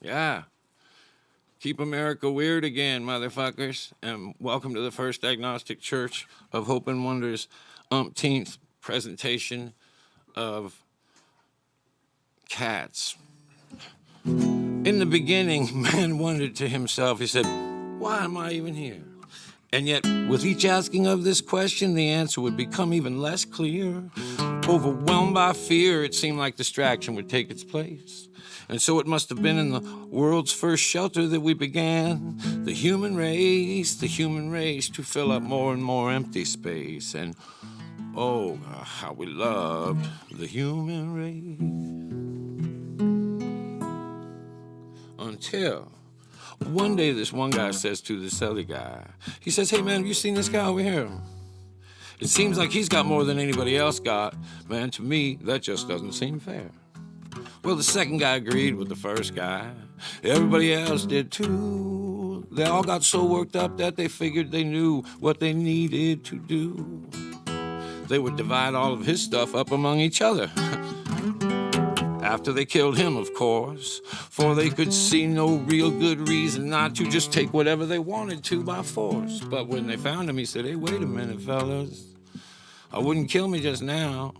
Yeah. Keep America weird again, motherfuckers. And welcome to the First Agnostic Church of Hope and Wonders umpteenth presentation of cats. In the beginning, man wondered to himself, he said, why am I even here? And yet, with each asking of this question, the answer would become even less clear. Overwhelmed by fear, it seemed like distraction would take its place. And so it must have been in the world's first shelter that we began the human race to fill up more and more empty space. And oh, how we loved the human race. Until one day this one guy says to this other guy, he says, hey man, have you seen this guy over here? It seems like he's got more than anybody else got. Man, to me, that just doesn't seem fair. Well, the second guy agreed with the first guy. Everybody else did too. They all got so worked up that they figured they knew what they needed to do. They would divide all of his stuff up among each other. After they killed him, of course, for they could see no real good reason not to just take whatever they wanted to by force. But when they found him, he said, hey, wait a minute, fellas. I wouldn't kill me just now.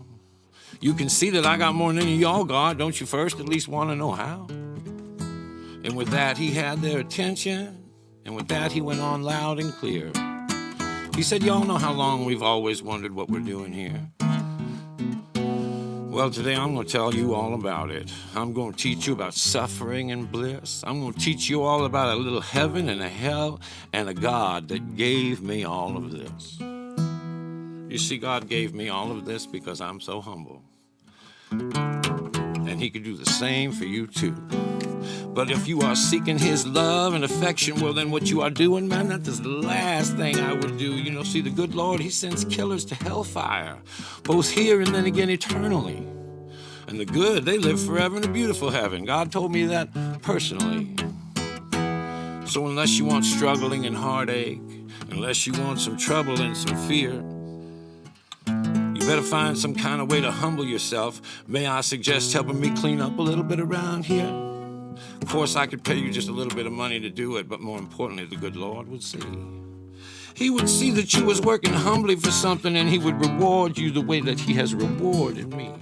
You can see that I got more than any of y'all got. Don't you first at least want to know how? And with that, he had their attention. And with that, he went on loud and clear. He said, y'all know how long we've always wondered what we're doing here. Well, today I'm going to tell you all about it. I'm going to teach you about suffering and bliss. I'm going to teach you all about a little heaven and a hell and a God that gave me all of this. You see, God gave me all of this because I'm so humble. And he could do the same for you too. But if you are seeking his love and affection, well, then what you are doing, man, that is the last thing I would do. You know, see, the good Lord, he sends killers to hellfire, both here and then again eternally. And the good, they live forever in a beautiful heaven. God told me that personally. So unless you want struggling and heartache, unless you want some trouble and some fear, you better find some kind of way to humble yourself. May I suggest helping me clean up a little bit around here? Of course, I could pay you just a little bit of money to do it, but more importantly, the good Lord would see. He would see that you was working humbly for something, and he would reward you the way that he has rewarded me.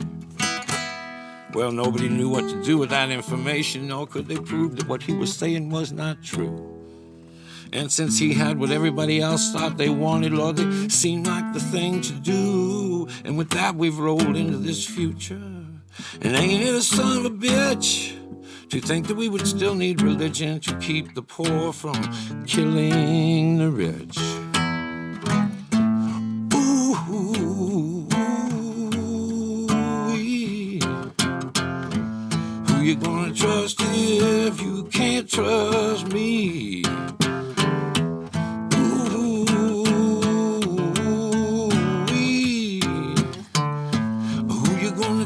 Well, nobody knew what to do with that information, nor could they prove that what he was saying was not true. And since he had what everybody else thought they wanted, Lord, they seemed like the thing to do. And with that, we've rolled into this future. And ain't it a son of a bitch to think that we would still need religion to keep the poor from killing the rich? Ooh, who you gonna trust if you can't trust me?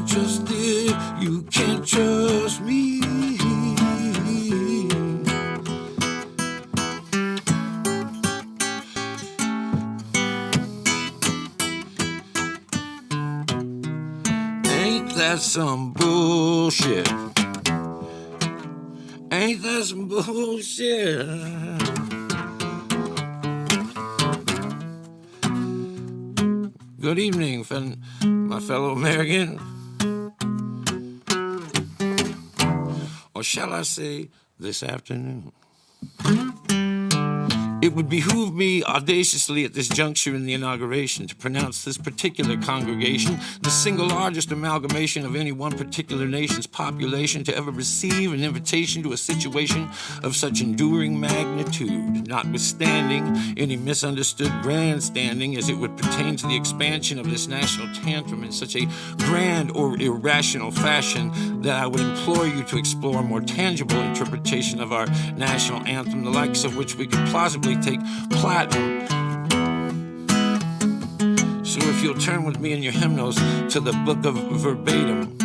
Trust if you can't trust me. Ain't that some bullshit? Ain't that some bullshit? Good evening, my fellow American. Or shall I say, this afternoon? It would behoove me audaciously at this juncture in the inauguration to pronounce this particular congregation the single largest amalgamation of any one particular nation's population to ever receive an invitation to a situation of such enduring magnitude, notwithstanding any misunderstood grandstanding as it would pertain to the expansion of this national tantrum in such a grand or irrational fashion that I would implore you to explore a more tangible interpretation of our national anthem, the likes of which we could plausibly take platinum. So if you'll turn with me in your hymnals to the book of verbatim.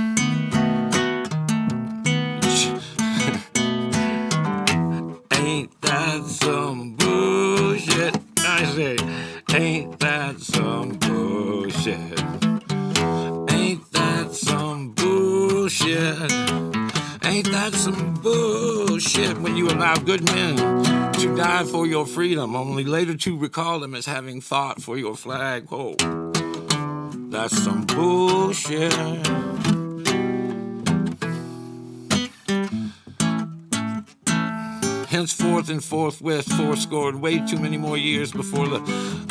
Ain't that some bullshit? I say, ain't that some bullshit? Ain't that some bullshit? Ain't that some bullshit when you allow good men to die for your freedom, only later to recall them as having fought for your flag? Oh, that's some bullshit. Henceforth and forthwith, fourscored way too many more years before the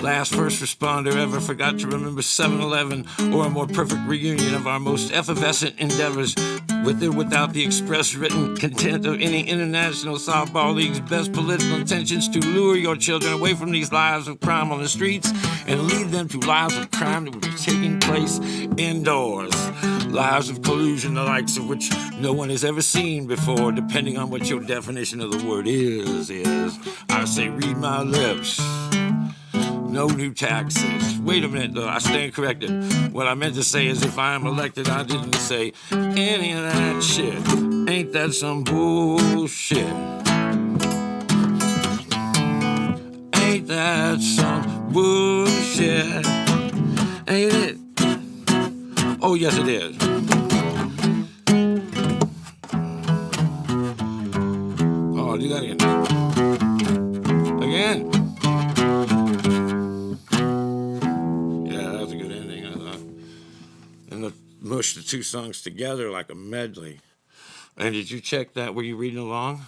last first responder ever forgot to remember 7/11 or a more perfect reunion of our most effervescent endeavors, with or without the express written content of any international softball league's best political intentions to lure your children away from these lives of crime on the streets and lead them to lives of crime that would be taking place indoors. Lives of collusion, the likes of which no one has ever seen before, depending on what your definition of the word is. I say, read my lips. No new taxes. Wait a minute, though, I stand corrected. What I meant to say is, if I am elected, I didn't say any of that shit. Ain't that some bullshit? Ain't that some bullshit? Ain't it? Oh, yes, it is. Oh, do that again. Again. Yeah, that was a good ending, I thought. And the mush the two songs together like a medley. And did you check that? Were you reading along?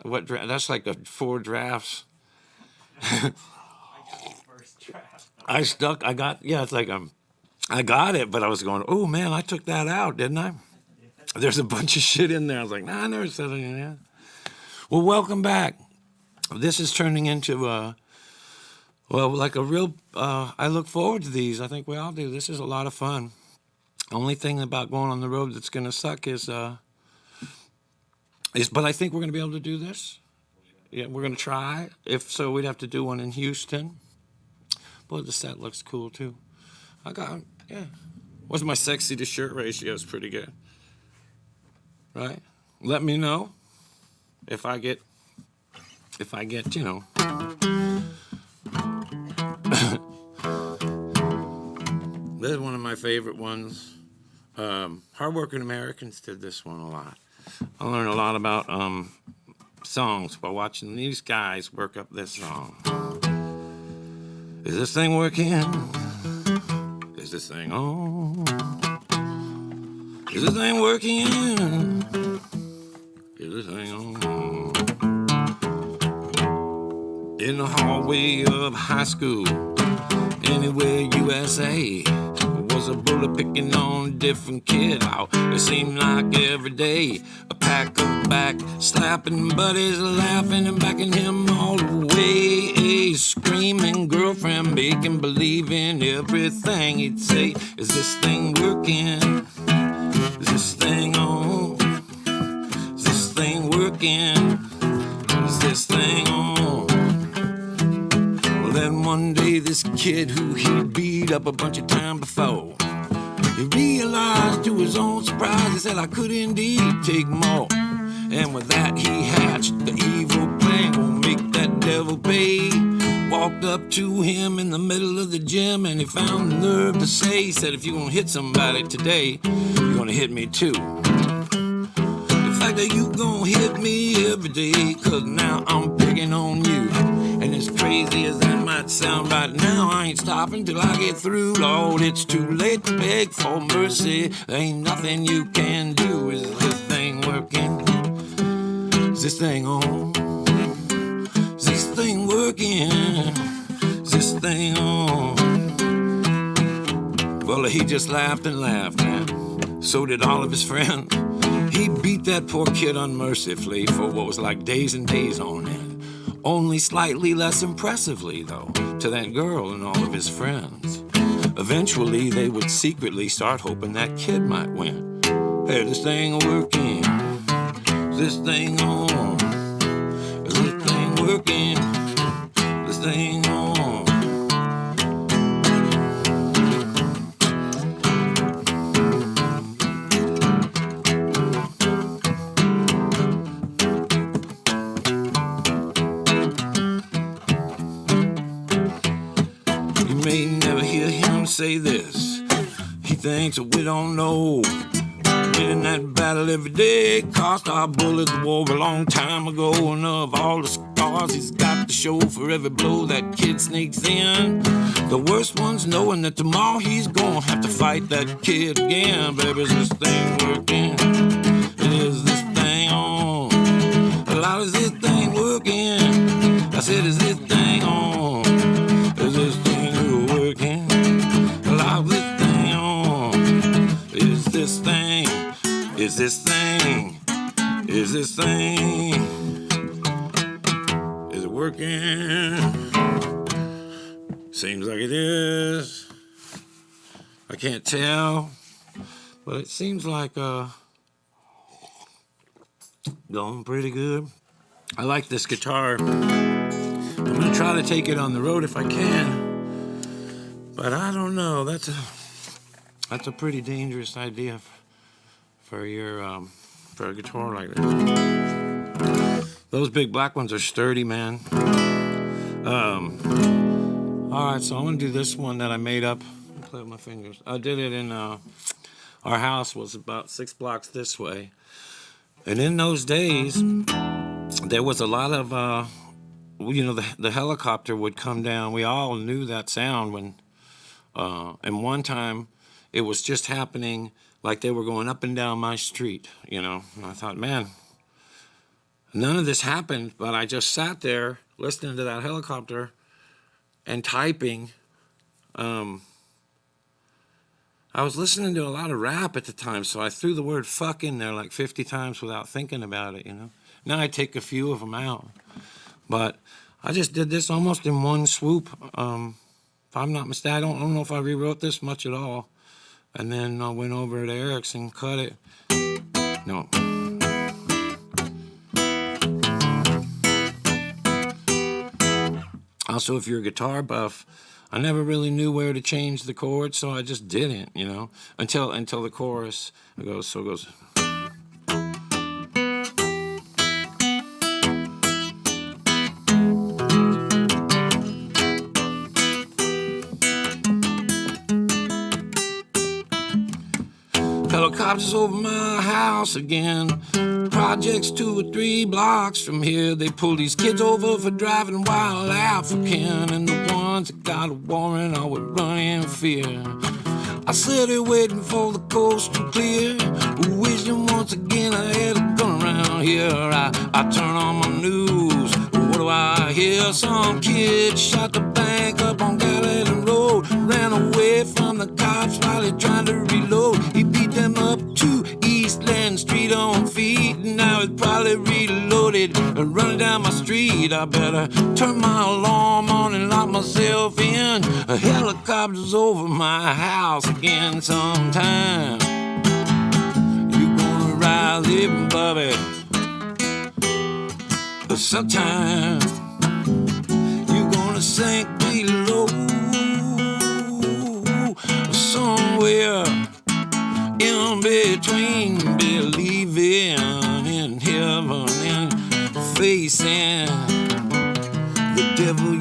What that's like 4 drafts. I got I got it, but I was going, oh man, I took that out, didn't I? There's a bunch of shit in there. I was like, nah, I never said anything like that. Well, welcome back. This is turning into like a real, I look forward to these. I think we all do. This is a lot of fun. Only thing about going on the road that's going to suck is, but I think we're going to be able to do this. Yeah, we're going to try. If so, we'd have to do one in Houston. Boy, the set looks cool, too. What's my sexy to shirt ratio? Is pretty good. Right? Let me know if I get, you know. This is one of my favorite ones. Hardworking Americans did this one a lot. I learned a lot about songs by watching these guys work up this song. Is this thing working? Is this thing on? Is this thing working? Is this thing on? In the hallway of high school, anywhere USA, was a bullet picking on a different kid. Oh, it seemed like every day a pack of back slapping buddies, laughing and backing him all the way. Screaming girlfriend, making believe in everything he'd say. Is this thing working? Is this thing on? Is this thing working? Is this thing on? Well, then one day this kid who he'd beat up a bunch of time before, he realized to his own surprise, he said, I could indeed take more. And with that he hatched the evil plan, gonna make that devil pay. Walked up to him in the middle of the gym and he found the nerve to say, he said, if you're gonna hit somebody today, you're gonna hit me too. The fact that you gonna hit me every day, cause now I'm picking on you. And as crazy as that might sound right now, I ain't stopping till I get through. Lord, it's too late to beg for mercy. There ain't nothing you can do. Is this thing working? Is this thing on? Is this thing working? Is this thing on? Well, he just laughed and laughed, and so did all of his friends. He beat that poor kid unmercifully for what was like days and days on end. Only slightly less impressively, though, to that girl and all of his friends. Eventually, they would secretly start hoping that kid might win. Hey, this thing working? Is this thing on? Is this thing working? Is this thing on? You may never hear him say this. He thinks that we don't know Been in that battle every day. Cost our bullets war a long time ago. And of all the scars he's got to show for every blow that kid sneaks in, the worst one's knowing that tomorrow he's gonna have to fight that kid again. Baby, is this thing working? Is this thing on? Lord, is this thing working? I said, is this thing on? Is this thing working? Lord, is this thing on? Is this thing? Is this thing? Is this thing? Is it working? Seems like it is. I can't tell, but it seems like going pretty good. I like this guitar. I'm gonna try to take it on the road if I can, but I don't know. That's a pretty dangerous idea for your for a guitar like this. Those big black ones are sturdy, man. All right, so I'm gonna do this one that I made up. Play with my fingers. I did it in our house was about 6 blocks this way, and in those days there was a lot of the helicopter would come down. We all knew that sound when and one time it was just happening like they were going up and down my street, and I thought, man, none of this happened, but I just sat there listening to that helicopter and typing. I was listening to a lot of rap at the time, so I threw the word fuck in there like 50 times without thinking about it, Now I take a few of them out. But I just did this almost in one swoop. If I'm not mistaken, I don't know if I rewrote this much at all. And then I went over to Eric's and cut it. No. Also, if you're a guitar buff, I never really knew where to change the chords, so I just didn't, until the chorus goes. So it goes. Helicopters over my house again. Projects 2 or 3 blocks from here. They pull these kids over for driving wild African, and the ones that got a warrant all would run in fear. I sit here waiting for the coast to clear, wishing once again I had a gun around here. I turn on my news. What do I hear? Some kid shot the bank up on Galilee Road, ran away from the cops while he trying to reload. He beat them up to East Street on feet, and now it's probably reloaded and running down my street. I better turn my alarm on and lock myself in. A helicopter's over my house again sometime. You gonna rise up, Bobby? Sometime you gonna sink below somewhere in between believing in heaven and facing the devil,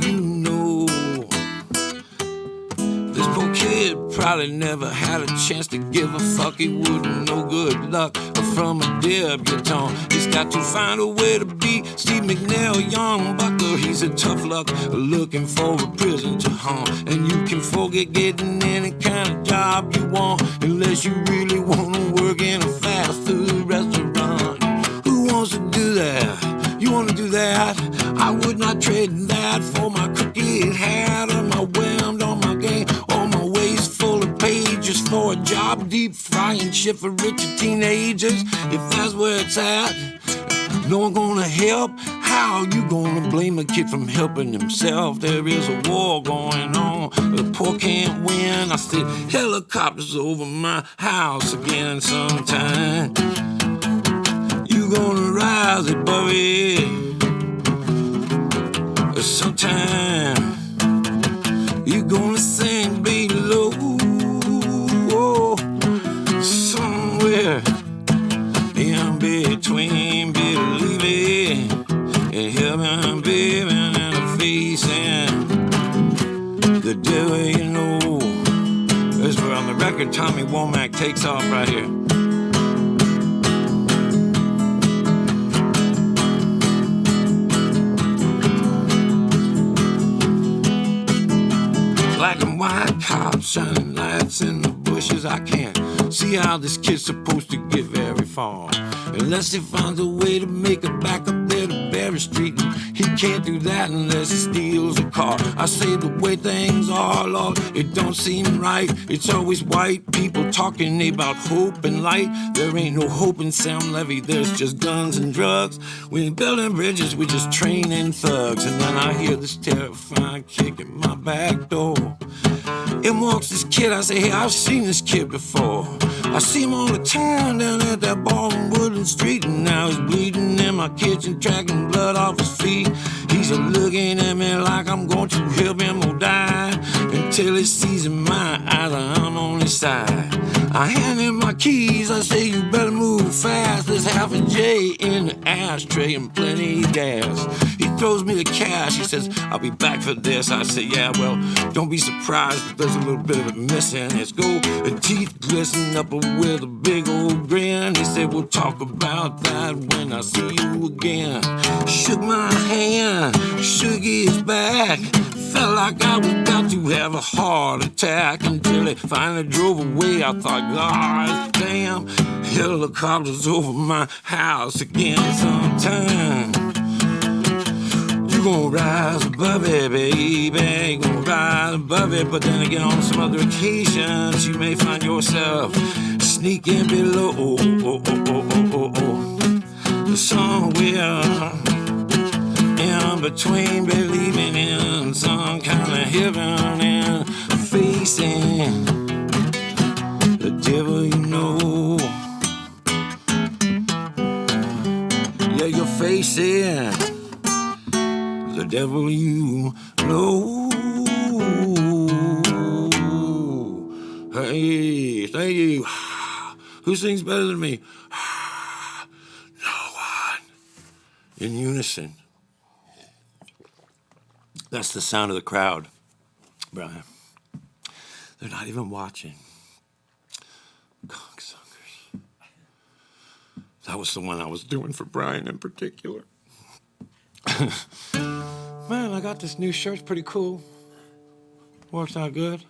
This poor kid probably never had a chance to give a fuck. He wouldn't know good luck from a debutante. He's got to find a way to be Steve McNair, young bucker. He's a tough luck looking for a prison to haunt. And you can forget getting any kind of job you want unless you really want to work in a fast food restaurant. Who wants to do that? You want to do that? I would not trade that for my crooked hat or my whammed on my game or my waist full of pages for a job deep frying shit for richer teenagers. If that's where it's at, no one gonna help. How you gonna blame a kid from helping himself? There is a war going on. The poor can't win. I said helicopters over my house again sometime. You gonna rise it, Bobby? Sometime you gonna sink below somewhere in between believing in heaven, baby, and facing the devil, That's where on the record Tommy Womack takes off right here. cops shining lights in the bushes. I can't see how this kid's supposed to get very far unless he finds a way to make it back up there to Berry Street. And he can't do that unless he steals a car. I say the way things are, Lord, it don't seem right. It's always white people talking about hope and light. There ain't no hope in Sam Levy, there's just guns and drugs. We ain't building bridges, we just training thugs. And then I hear this terrifying kick at my back door. In walks this kid, I say, hey, I've seen this kid before. I see him all the time down at that bar on Woodland Street. And now he's bleeding in my kitchen, tracking blood off his feet. He's looking at me like I'm going to help him or die, until he sees in my eyes I'm on his side. I hand him my keys, I say, you better move fast. There's half a J in the ashtray and plenty of gas. He throws me the cash, he says, I'll be back for this. I say, yeah, well, don't be surprised if there's a little bit of it missing. His gold teeth glisten up with a big old grin. He said, we'll talk about that when I see you again. Shook my hand, shook his back. Felt like I was about to have a heart attack, until they finally drove away. I thought, God damn, helicopters over my house again sometime. You gonna rise above it, baby, you gonna rise above it. But then again, on some other occasions, you may find yourself sneaking below, somewhere in between, believing in some kind of heaven and facing the devil you know. Yeah, you're facing the devil you know. Hey, thank you. Who sings better than me? No one. In unison. That's the sound of the crowd, Brian. They're not even watching. Cocksuckers. That was the one I was doing for Brian in particular. Man, I got this new shirt. It's pretty cool. Works out good.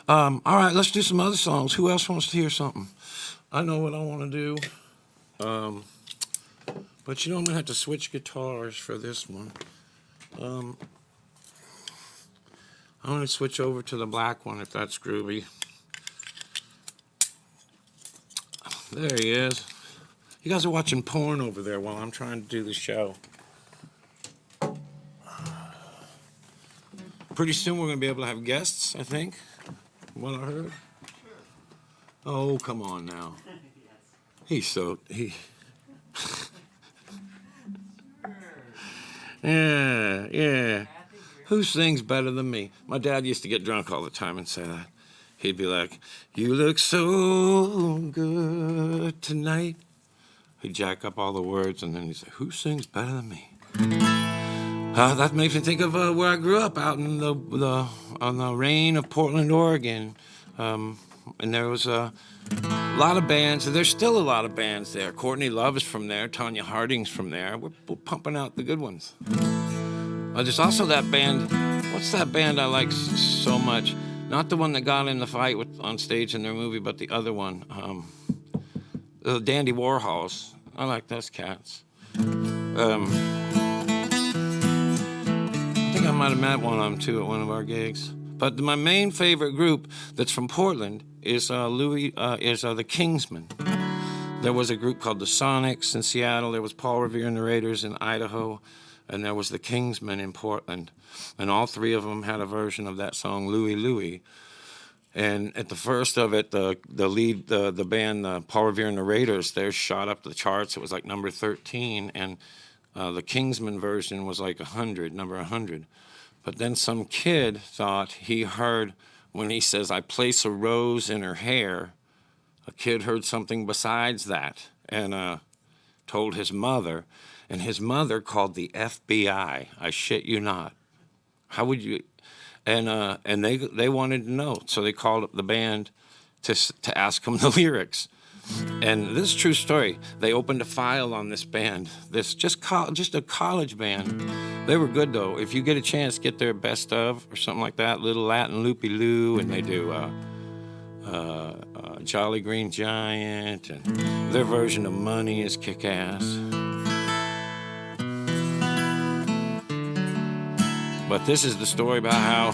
All right, let's do some other songs. Who else wants to hear something? I know what I want to do. But you know, I'm going to have to switch guitars for this one. I'm going to switch over to the black one if that's groovy. There he is. You guys are watching porn over there while I'm trying to do the show. Pretty soon we're going to be able to have guests, I think. What I heard. Oh, come on now. Yeah. Who sings better than me? My dad used to get drunk all the time and say that. He'd be like, you look so good tonight. He'd jack up all the words, and then he'd say, who sings better than me? That makes me think of where I grew up, out in on the rain of Portland, Oregon. And there was a lot of bands, and there's still a lot of bands there. Courtney Love is from there. Tanya Harding's from there. We're pumping out the good ones. There's also that band. What's that band I like so much? Not the one that got in the fight on stage in their movie, but the other one. The Dandy Warhols. I like those cats. I think I might have met one of them too at one of our gigs. But my main favorite group that's from Portland is Louie, the Kingsmen. There was a group called the Sonics in Seattle. There was Paul Revere and the Raiders in Idaho, and there was the Kingsmen in Portland. And all three of them had a version of that song, Louie, Louie. And at the first of it, the band, Paul Revere and the Raiders, they shot up the charts. It was like number 13, and the Kingsman version was like number 100. But then some kid thought he heard, when he says, I place a rose in her hair, a kid heard something besides that and told his mother, and his mother called the FBI. I shit you not. How would you... And they wanted to know, so they called up the band to ask them the lyrics. And this is a true story. They opened a file on this band, this just a college band, They were good, though. If you get a chance, get their best of or something like that. Little Latin Loopy-Loo, and they do Jolly Green Giant, and their version of Money is kick-ass. But this is the story about how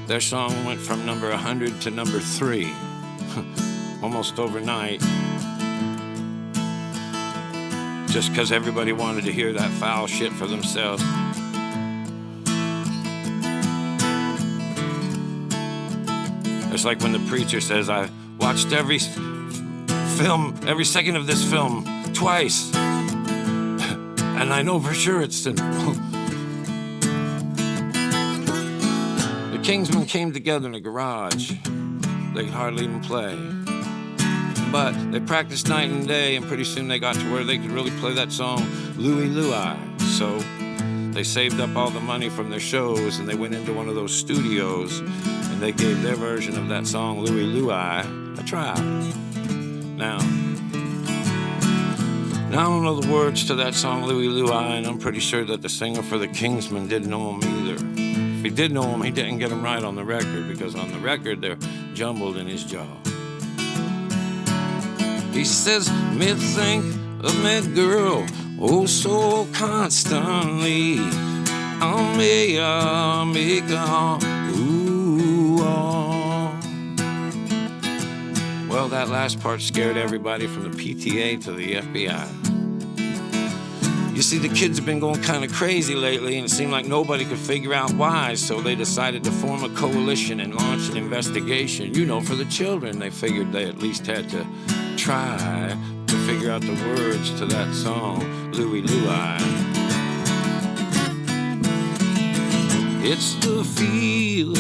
their song went from number 100 to number 3, almost overnight, just because everybody wanted to hear that foul shit for themselves. It's like when the preacher says, I watched every second of this film twice, and I know for sure it's sinful. The Kingsmen came together in a garage. They could hardly even play. But they practiced night and day, and pretty soon they got to where they could really play that song, Louie, Louie. So they saved up all the money from their shows, and they went into one of those studios, and they gave their version of that song, Louie, Louie, a try. Now, I don't know the words to that song, Louie, Louie, and I'm pretty sure that the singer for the Kingsmen didn't know them either. If he did know them, he didn't get them right on the record, because on the record, they're jumbled in his jaw. He says, me think of me girl, oh so constantly. I'll make ooh, oh. Well, that last part scared everybody from the PTA to the FBI. You see, the kids have been going kind of crazy lately, and it seemed like nobody could figure out why, so they decided to form a coalition and launch an investigation. You know, for the children, they figured they at least had to try to figure out the words to that song, Louie, Louie. It's the feel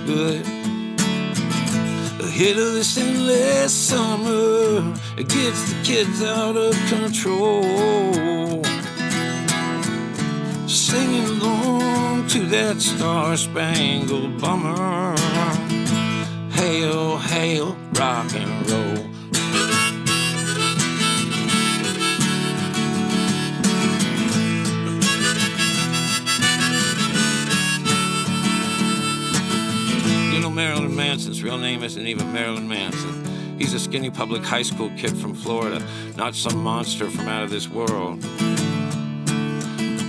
good, the hit of this endless summer. It gets the kids out of control, singing along to that star-spangled bummer. Hail, hail, rock and roll. Marilyn Manson's real name isn't even Marilyn Manson. He's a skinny public high school kid from Florida, not some monster from out of this world.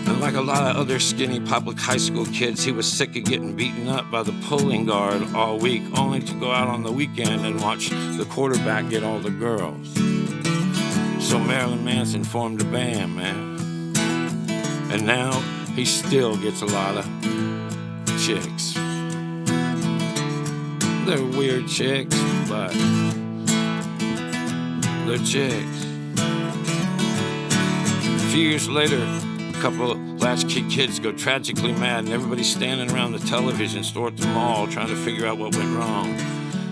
And like a lot of other skinny public high school kids, he was sick of getting beaten up by the pulling guard all week, only to go out on the weekend and watch the quarterback get all the girls. So Marilyn Manson formed a band, man. And now he still gets a lot of chicks. They're weird chicks, but they're chicks. A few years later, a couple of latchkey kids go tragically mad, and everybody's standing around the television store at the mall trying to figure out what went wrong.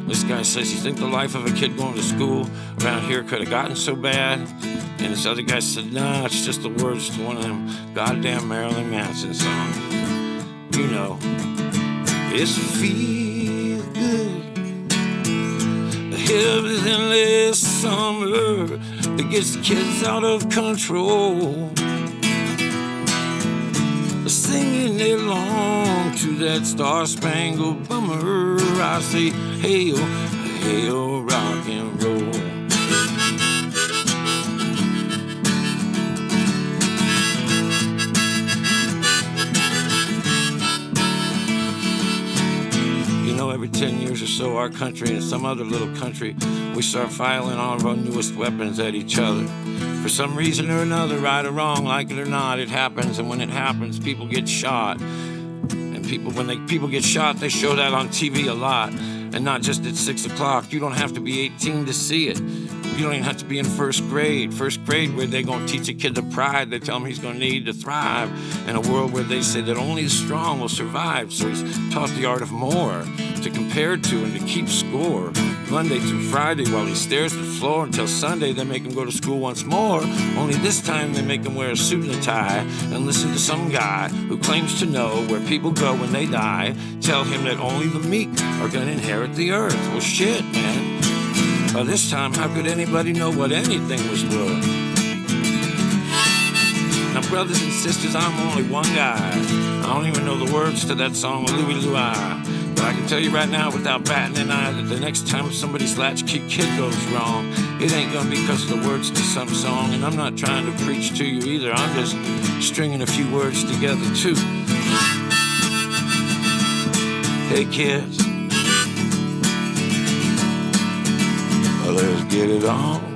This guy says, you think the life of a kid going to school around here could have gotten so bad? And this other guy said, nah, it's just the words to one of them goddamn Marilyn Manson songs. You know, it's feel good. The hit of this endless summer that gets the kids out of control, singing along to that star-spangled bummer. I say, hail, hail, rock and roll. Every 10 years or so, our country and some other little country, we start filing all of our newest weapons at each other. For some reason or another, right or wrong, like it or not, it happens. And when it happens, people get shot. And when people get shot, they show that on TV a lot. And not just at 6 o'clock. You don't have to be 18 to see it. You don't even have to be in first grade. First grade, where they're going to teach a kid the pride they tell him he's going to need to thrive in a world where they say that only the strong will survive. So he's taught the art of more, to compare to and to keep score. Monday through Friday while he stares at the floor until Sunday they make him go to school once more. Only this time they make him wear a suit and a tie and listen to some guy who claims to know where people go when they die. Tell him that only the meek are going to inherit the earth. Well, shit, man. By this time, how could anybody know what anything was worth? Now brothers and sisters, I'm only one guy. I don't even know the words to that song with Louie. But I can tell you right now, without batting an eye, that the next time somebody's latchkey kid goes wrong, it ain't gonna be because of the words to some song. And I'm not trying to preach to you either. I'm just stringing a few words together too. Hey kids, let's get it on.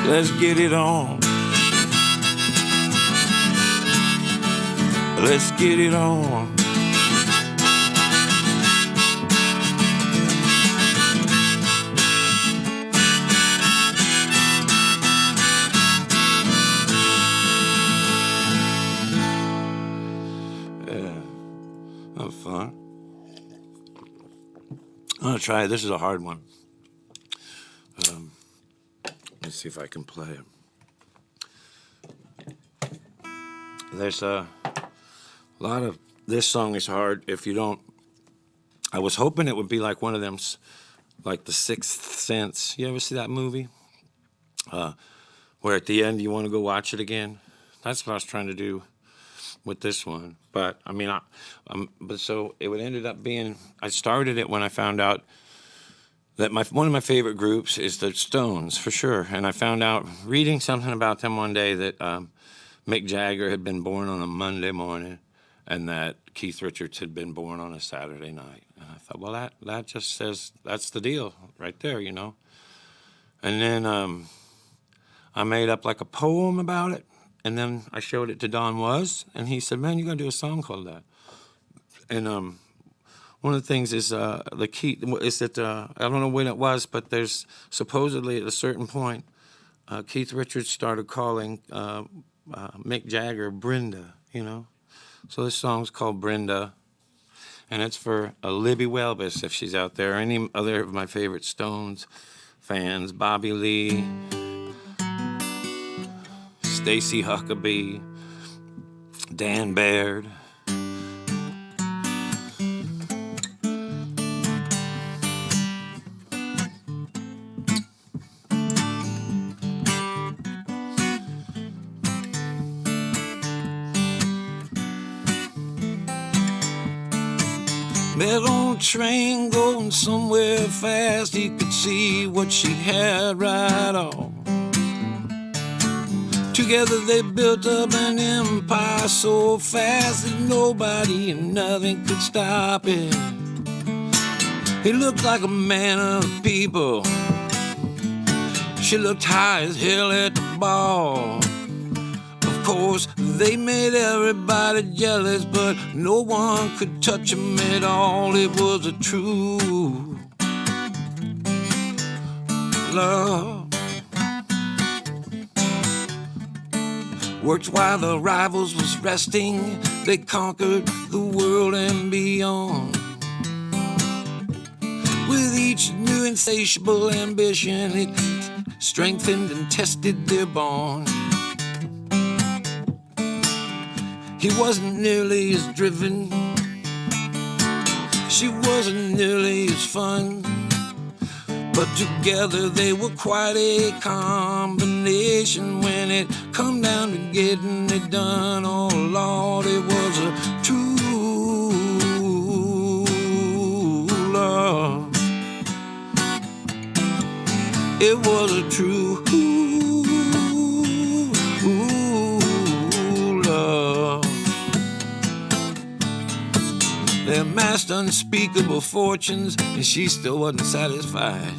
Let's get it on. Let's get it on. Yeah, that was fun. I'm gonna try it. This is a hard one. Let's see if I can play it. There's a lot of, this song is hard if you don't, I was hoping it would be like one of them, like The Sixth Sense. You ever see that movie? Where at the end you want to go watch it again? That's what I was trying to do with this one. But, I mean, but so it would ended up being, I started it when I found out that one of my favorite groups is the Stones, for sure. And I found out, reading something about them one day, that Mick Jagger had been born on a Monday morning and that Keith Richards had been born on a Saturday night. And I thought, well, that just says, that's the deal right there, you know. And then I made up like a poem about it, and then I showed it to Don Was, and he said, man, you got to do a song called that. And one of the things is the key is that I don't know when it was, but there's supposedly at a certain point, Keith Richards started calling Mick Jagger Brenda, you know. So this song's called Brenda, and it's for Libby Welbus, if she's out there, or any other of my favorite Stones fans, Bobby Lee, Stacey Huckabee, Dan Baird. Met on a train going somewhere fast. He could see what she had right on. Together they built up an empire so fast that nobody and nothing could stop it. He looked like a man of the people. She looked high as hell at the ball. Of course, they made everybody jealous, but no one could touch him at all. It was a true love. Worked while the rivals was resting. They conquered the world and beyond. With each new insatiable ambition, it strengthened and tested their bond. He wasn't nearly as driven. She wasn't nearly as fun. But together they were quite a combination. When it come down to getting it done, oh Lord, it was a true love. It was a true love. They amassed unspeakable fortunes, and she still wasn't satisfied.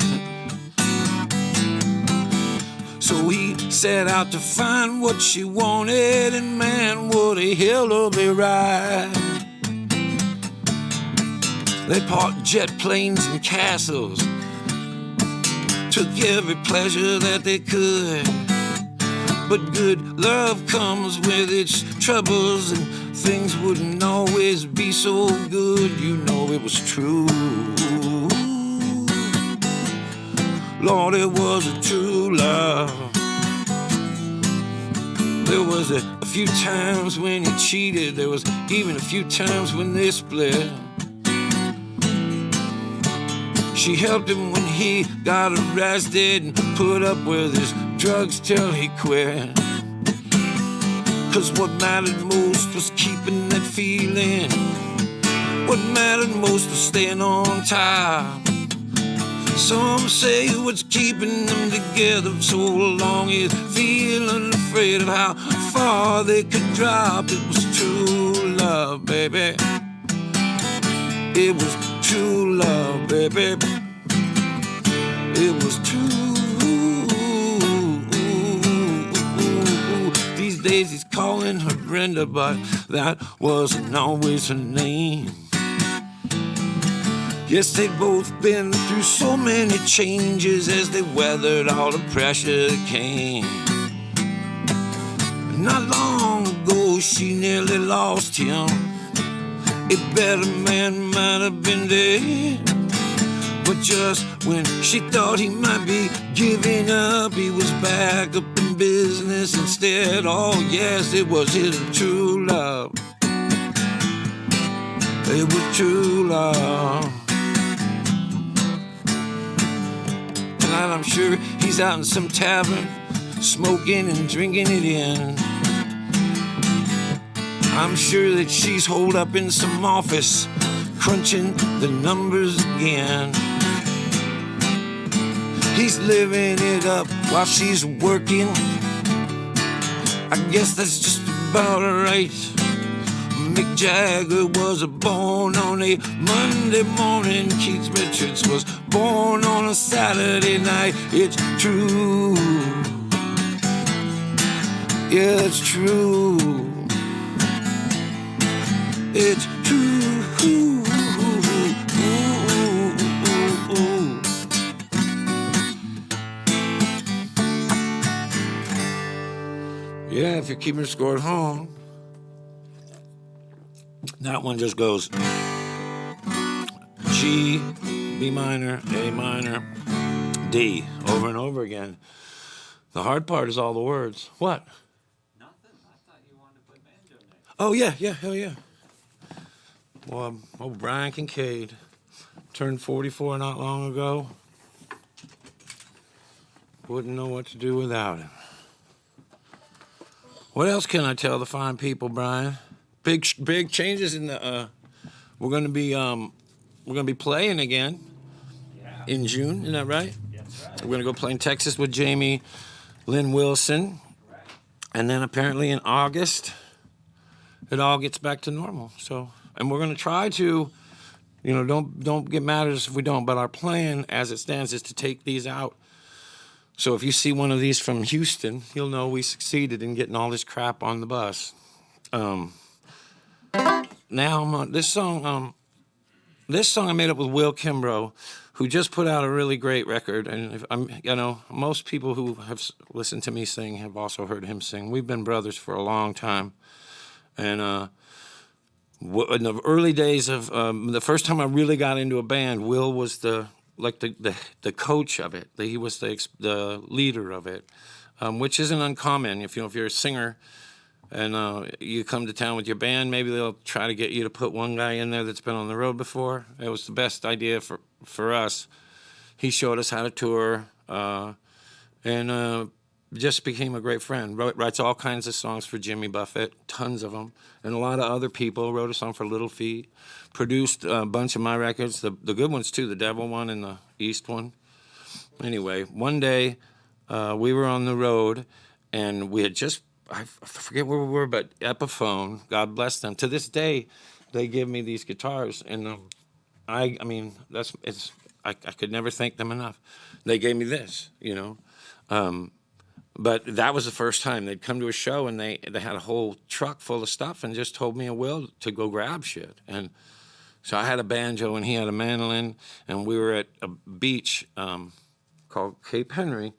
So he set out to find what she wanted, and man, what a hill of a ride. They parked jet planes and castles, took every pleasure that they could. But good love comes with its troubles, and things wouldn't always be so good. You know it was true. Lord, it was a true love. There was a few times when he cheated. There was even a few times when they split. She helped him when he got arrested and put up with his drugs till he quit. 'Cause what mattered most was keeping that feeling. What mattered most was staying on top. Some say what's keeping them together so long is feeling afraid of how far they could drop. It was true love, baby. It was true love, baby. It was true. These days he's calling her Brenda, but that wasn't always her name. Yes, they'd both been through so many changes as they weathered all the pressure that came. Not long ago, she nearly lost him. A better man might have been dead. But just when she thought he might be giving up, he was back up in business instead. Oh, yes, it was his true love. It was true love. Tonight I'm sure he's out in some tavern, smoking and drinking it in. I'm sure that she's holed up in some office, crunching the numbers again. He's living it up while she's working. I guess that's just about right. Mick Jagger was born on a Monday morning. Keith Richards was born on a Saturday night. It's true. Yeah, it's true. It's true. Yeah, if you're keeping score at home. That one just goes G, B minor, A minor, D, over and over again. The hard part is all the words. What? Nothing. I thought you wanted to put banjo next. Oh, yeah, hell yeah. Well, Brian Kincaid turned 44 not long ago. Wouldn't know what to do without him. What else can I tell the fine people, Brian? Big changes in the. We're going to be playing again in June. Isn't that right? That's right. We're going to go play in Texas with Jamie Lynn Wilson, and then apparently in August, it all gets back to normal. So, and we're going to try to, don't get mad at us if we don't. But our plan, as it stands, is to take these out. So if you see one of these from Houston, you'll know we succeeded in getting all this crap on the bus. Now I'm on this song. This song I made up with Will Kimbrough, who just put out a really great record. And if most people who have listened to me sing have also heard him sing. We've been brothers for a long time, and in the early days of the first time I really got into a band, Will was the coach of it. He was the leader of it, which isn't uncommon. If you're a singer and you come to town with your band, maybe they'll try to get you to put one guy in there that's been on the road before. It was the best idea for us. He showed us how to tour, and just became a great friend. Writes all kinds of songs for Jimmy Buffett, tons of them, and a lot of other people. Wrote a song for Little Feat, produced a bunch of my records, the good ones too, the Devil one and the East one. Anyway, one day we were on the road, and we had just, I forget where we were, but Epiphone, God bless them. To this day, they give me these guitars, and I could never thank them enough. They gave me this, But that was the first time they'd come to a show, and they had a whole truck full of stuff and just told me and Will to go grab shit. And so I had a banjo and he had a mandolin, and we were at a beach called Cape Henry,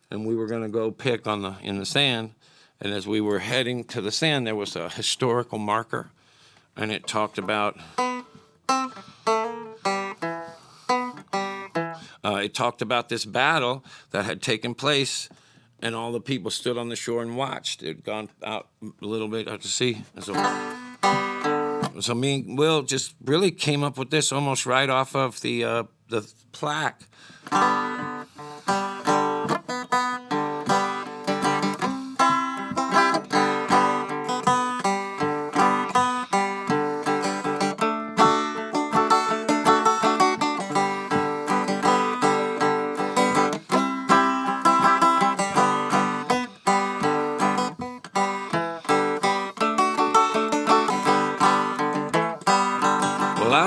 and we were going to go pick in the sand. And as we were heading to the sand, there was a historical marker, and it talked about this battle that had taken place. And all the people stood on the shore and watched. It had gone out a little bit out to sea. And so me and Will just really came up with this almost right off of the plaque.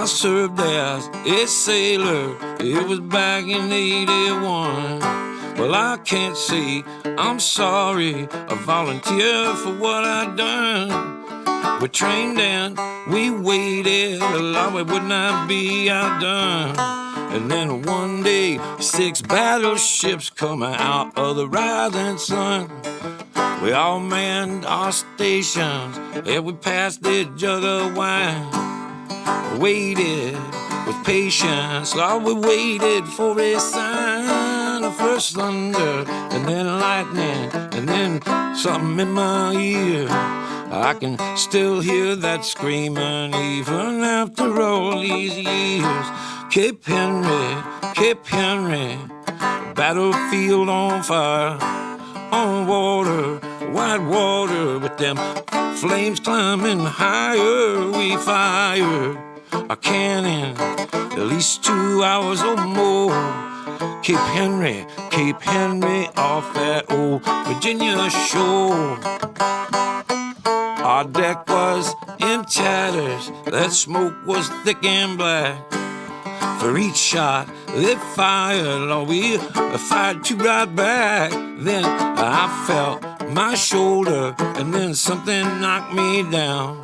served as a sailor, it was back in 81. Well, I can't say I'm sorry, I volunteer for what I done. We trained and we waited, Lord, we would not be outdone. And then one day, 6 battleships come out of the rising sun. We all manned our stations, and we passed the jug of wine. Waited with patience, Lord, we waited for a sign. First thunder, and then lightning, and then something in my ear. I can still hear that screaming even after all these years. Cape Henry, battlefield on fire, on water, white water, with them flames climbing higher. We fired a cannon at least 2 hours or more. Cape Henry, off that old Virginia shore. Our deck was in tatters, that smoke was thick and black. For each shot they fired, oh, we fired 2 right back. Then I felt my shoulder, and then something knocked me down.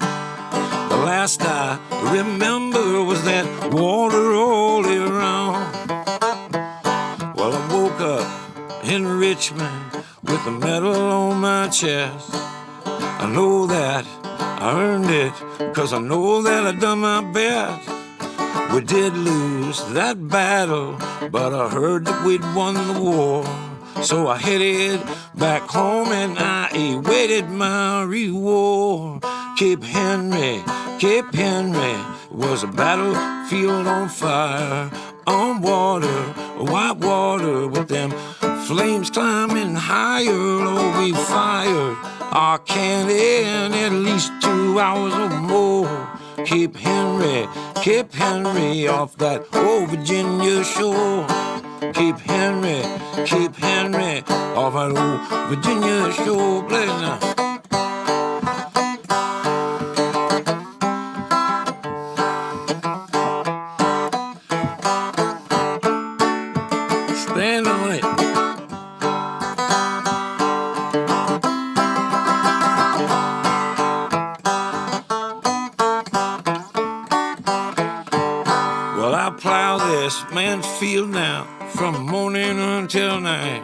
The last I remember was that water all around. Well, I woke up in Richmond with a medal on my chest. I know that I earned it, 'cause I know that I done my best. We did lose that battle, but I heard that we'd won the war. So I headed back home and I awaited my reward. Cape Henry was a battlefield on fire, on water, white water, with them flames climbing higher. Oh, we fired our cannon at least 2 hours or more. Cape Henry, off that old Virginia shore. Cape Henry, off that old Virginia shore. Play it now. Stand on it. Well, I plow this man's field now from morning until night.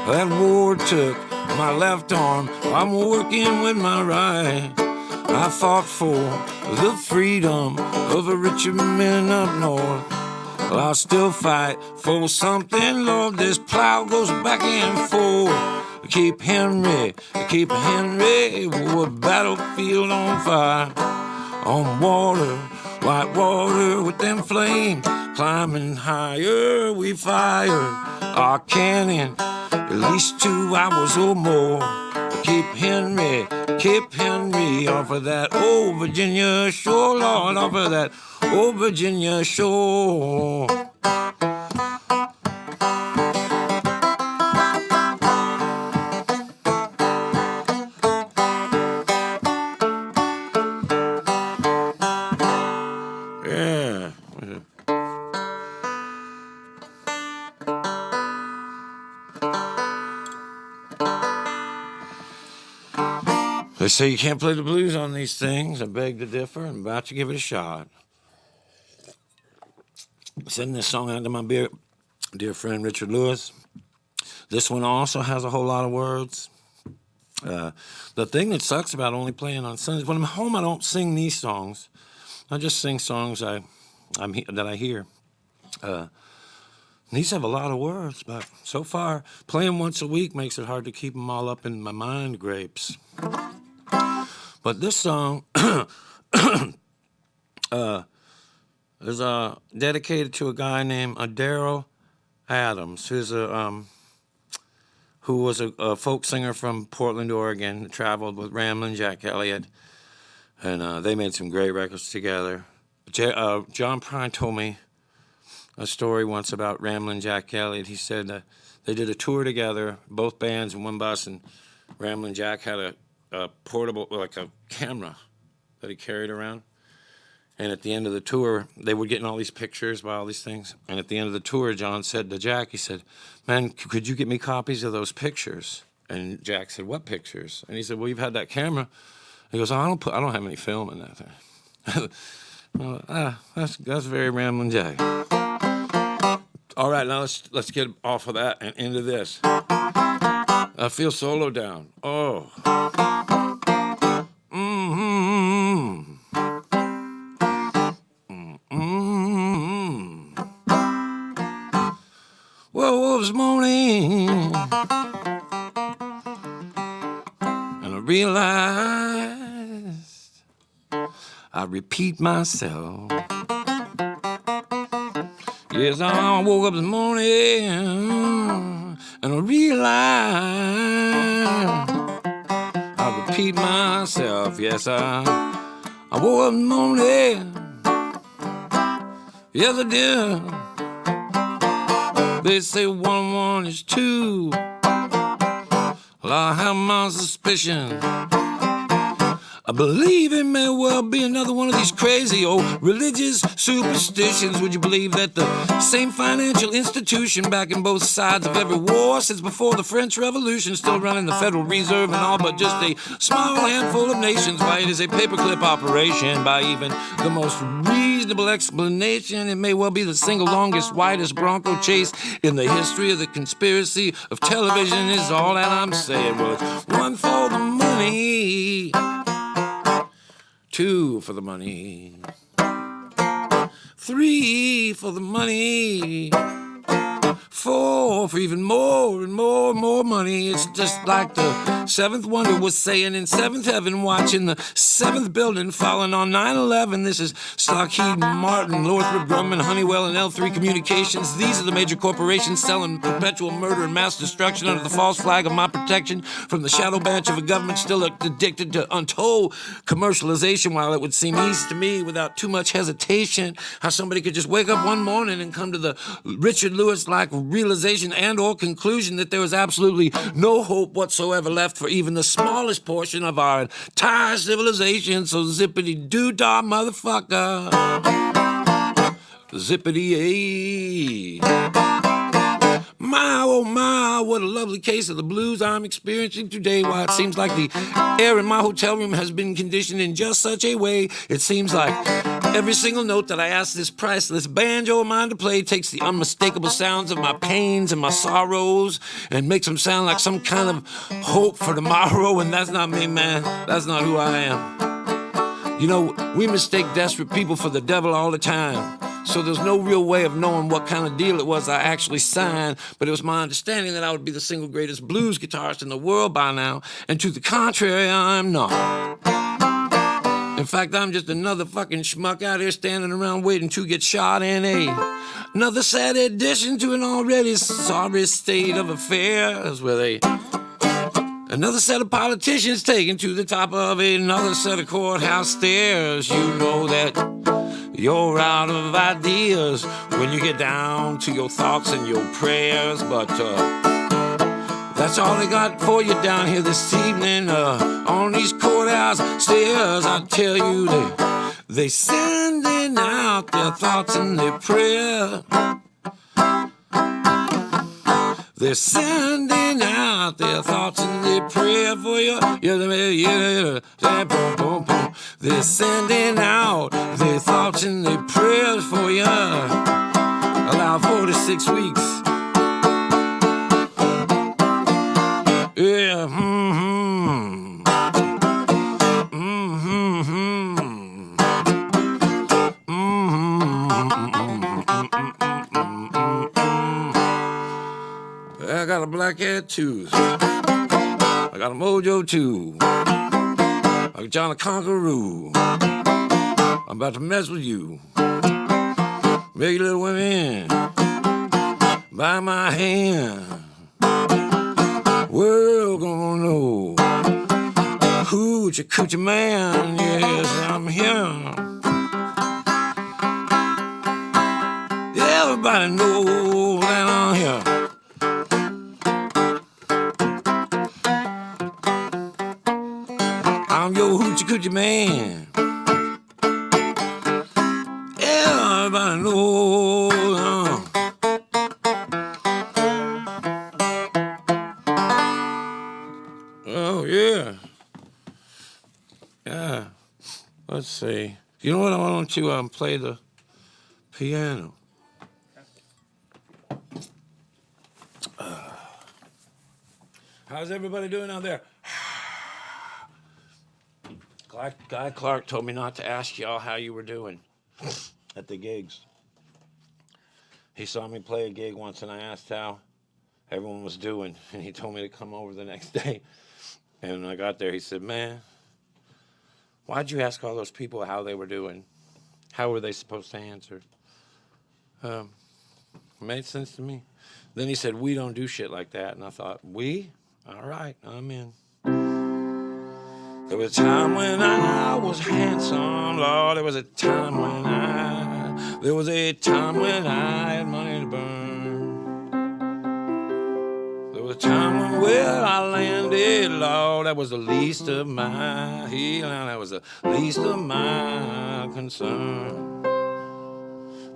That war took my left arm, I'm working with my right. I fought for the freedom of a richer man up north. Well, I'll still fight for something, Lord, this plow goes back and forth. Cape Henry, a battlefield on fire, on water, white water, with them flames climbing higher. We fired our cannon at least 2 hours or more. Cape Henry, off of that old Virginia shore, Lord, off of that old Virginia shore. Yeah. They say you can't play the blues on these things. I beg to differ. I'm about to give it a shot. Sending this song out to my dear friend Richard Lewis. This one also has a whole lot of words. The thing that sucks about only playing on Sundays, when I'm home, I don't sing these songs. I just sing songs that I hear. These have a lot of words, but so far, playing once a week makes it hard to keep them all up in my mind grapes. But this song is dedicated to a guy named Daryl Adams, who was a folk singer from Portland, Oregon, traveled with Ramblin' Jack Elliott, and they made some great records together. John Prine told me a story once about Ramblin' Jack Elliott. He said they did a tour together, both bands in one bus, and Ramblin' Jack had a portable, like a camera that he carried around. And at the end of the tour, they were getting all these pictures by all these things. And at the end of the tour, John said to Jack, he said, man, could you get me copies of those pictures? And Jack said, what pictures? And he said, well, you've had that camera. He goes, I don't have any film in that thing. Well, that's very rambling Jack. All right, now let's get off of that and into this. I feel solo down. Oh. Well, it was morning, and I realized I repeat myself. Yes, I woke up this morning, and I realized I repeat myself. Yes, I woke up this morning. Yes, I did. They say 1 and 1 is 2. Well, I have my suspicion. I believe it may well be another one of these crazy old religious superstitions. Would you believe that the same financial institution backing both sides of every war since before the French Revolution, still running the Federal Reserve and all but just a small handful of nations? Why, it is a paperclip operation by even the most reasonable explanation. It may well be the single longest, widest Bronco chase in the history of the conspiracy of television is all that I'm saying. Well, it's 1 for the money, 2 for the money, 3 for the money, 4 for even more and more and more money. It's just like the seventh wonder was saying in seventh heaven, watching the seventh building falling on 9/11. This is Lockheed Martin, Northrop Grumman, Honeywell, and L3 Communications. These are the major corporations selling perpetual murder and mass destruction under the false flag of my protection from the shadow branch of a government still addicted to untold commercialization. While it would seem easy to me without too much hesitation how somebody could just wake up one morning and come to the Richard Lewis-like realization and or conclusion that there was absolutely no hope whatsoever left for even the smallest portion of our entire civilization. So zippity-doo-dah, motherfucker. Zippity-a. My, oh my, what a lovely case of the blues I'm experiencing today. Why, it seems like the air in my hotel room has been conditioned in just such a way. It seems like every single note that I ask this priceless banjo of mine to play takes the unmistakable sounds of my pains and my sorrows and makes them sound like some kind of hope for tomorrow. And that's not me, man. That's not who I am. You know, we mistake desperate people for the devil all the time. So there's no real way of knowing what kind of deal it was I actually signed, but it was my understanding that I would be the single greatest blues guitarist in the world by now, and to the contrary, I'm not. In fact, I'm just another fucking schmuck out here standing around waiting to get shot in another sad addition to an already sorry state of affairs where another set of politicians taken to the top of another set of courthouse stairs. You know that you're out of ideas when you get down to your thoughts and your prayers, but that's all I got for you down here this evening on these courthouse stairs. I tell you, they sending out their thoughts and their prayers. They're sending out their thoughts and their prayer for you. They're sending out their thoughts and their prayers for you. Allow 4 to 6 weeks. Yeah. I got a black cat too. I got a mojo too. I got John the Conqueror. I'm about to mess with you. Make little women by my hand. World gonna know who's your coochie man. Yes, I'm here. Everybody know that I'm here. I'm your hoochie coochie man. Let's see. You know what? I want to play the piano. How's everybody doing out there? Guy Clark told me not to ask y'all how you were doing at the gigs. He saw me play a gig once, and I asked how everyone was doing, and he told me to come over the next day. And when I got there, he said, man, why'd you ask all those people how they were doing? How were they supposed to answer? It made sense to me. Then he said, we don't do shit like that. And I thought, we? All right, I'm in. There was a time when I was handsome, Lord. There was a time when I had money to burn. There was a time when, well, I landed, Lord. That was the least of my healing. That was the least of my concern.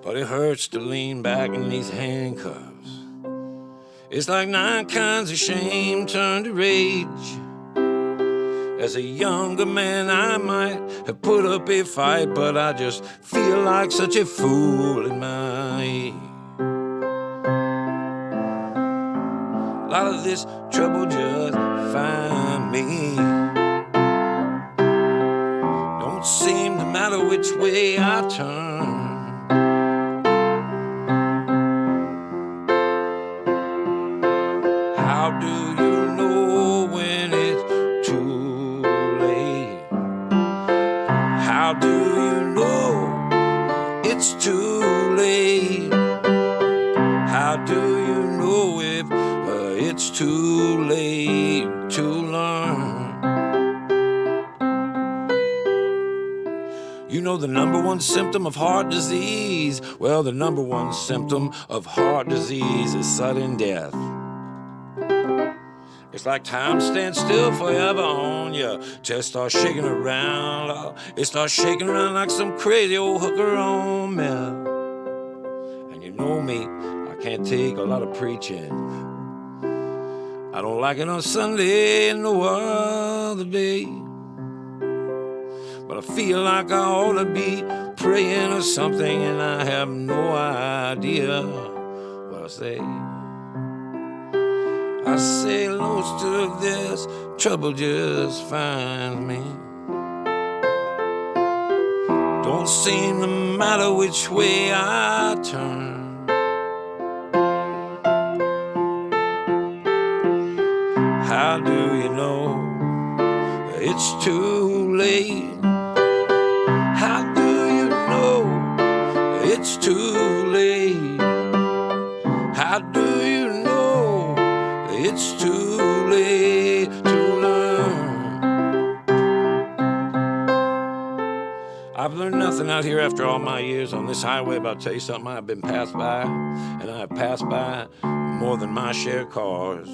But it hurts to lean back in these handcuffs. It's like 9 kinds of shame turned to rage. As a younger man, I might have put up a fight, but I just feel like such a fool in my age. A lot of this trouble just find me. Don't seem to matter which way I turn. How do you know when it's too late? How do you know it's too late? How do you know if it's too late to learn? You know the number one symptom of heart disease? Well, the number one symptom of heart disease is sudden death. It's like time stands still forever on you. Chest starts shaking around. It starts shaking around like some crazy old hooker on me. And you know me, I can't take a lot of preaching. I don't like it on Sunday and no other day. But I feel like I ought to be praying or something, and I have no idea what I say. I say most of this trouble just finds me. Don't seem to matter which way I turn. How do you know it's too late? How do you know it's too late? How do you know it's too late to learn? I've learned nothing out here after all my years on this highway, but I'll tell you something, I've been passed by, and I have passed by more than my share of cars.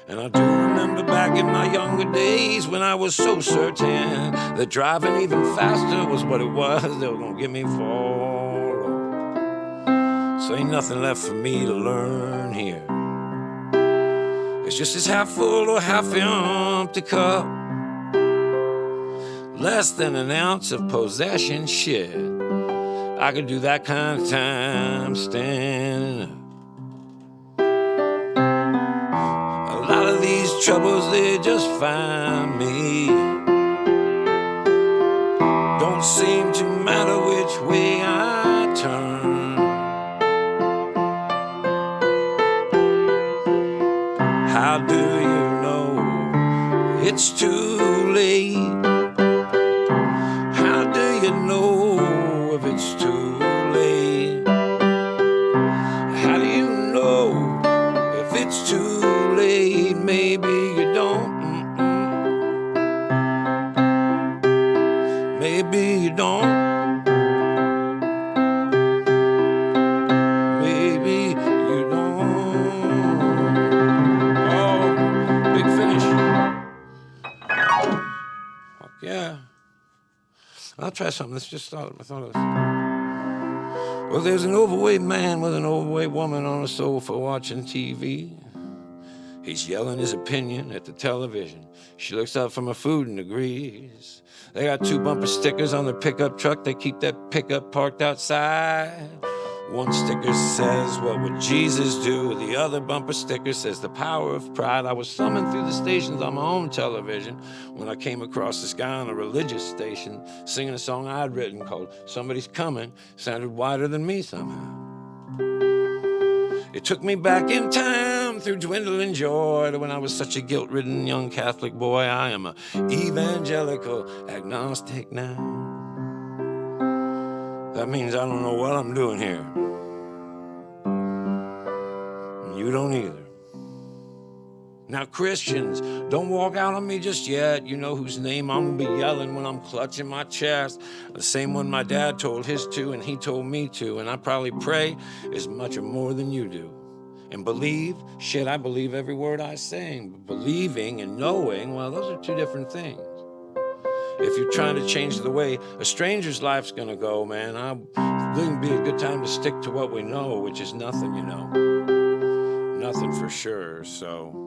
And I do remember back in my younger days when I was so certain that driving even faster was what it was they were gonna get me for. So ain't nothing left for me to learn here. It's just this half full or half empty cup. Less than an ounce of possession, shit. I could do that kind of time standing up. A lot of these troubles, they just find me. Don't seem to matter which way I turn. How do you know it's too late? How do you know if it's too late? How do you know if it's too late? Maybe you don't. Maybe you don't. Maybe you don't. Oh, big finish. Fuck yeah. I'll try something. Let's just start. I thought it was. Well, there's an overweight man with an overweight woman on a sofa watching TV. He's yelling his opinion at the television. She looks up from her food and agrees. They got 2 bumper stickers on their pickup truck. They keep that pickup parked outside. One sticker says, what would Jesus do? The other bumper sticker says, the power of pride. I was summoned through the stations on my own television when I came across this guy on a religious station singing a song I'd written called Somebody's Coming. Sounded wider than me somehow. It took me back in time through dwindling joy to when I was such a guilt-ridden young Catholic boy. I am an evangelical agnostic now. That means I don't know what I'm doing here. And you don't either. Now, Christians, don't walk out on me just yet. You know whose name I'm gonna be yelling when I'm clutching my chest. The same one my dad told his to and he told me to. And I probably pray as much or more than you do. And believe, shit, I believe every word I sing. But believing and knowing, well, those are 2 different things. If you're trying to change the way a stranger's life's gonna go, man, it wouldn't be a good time to stick to what we know, which is nothing, you know. Nothing for sure, so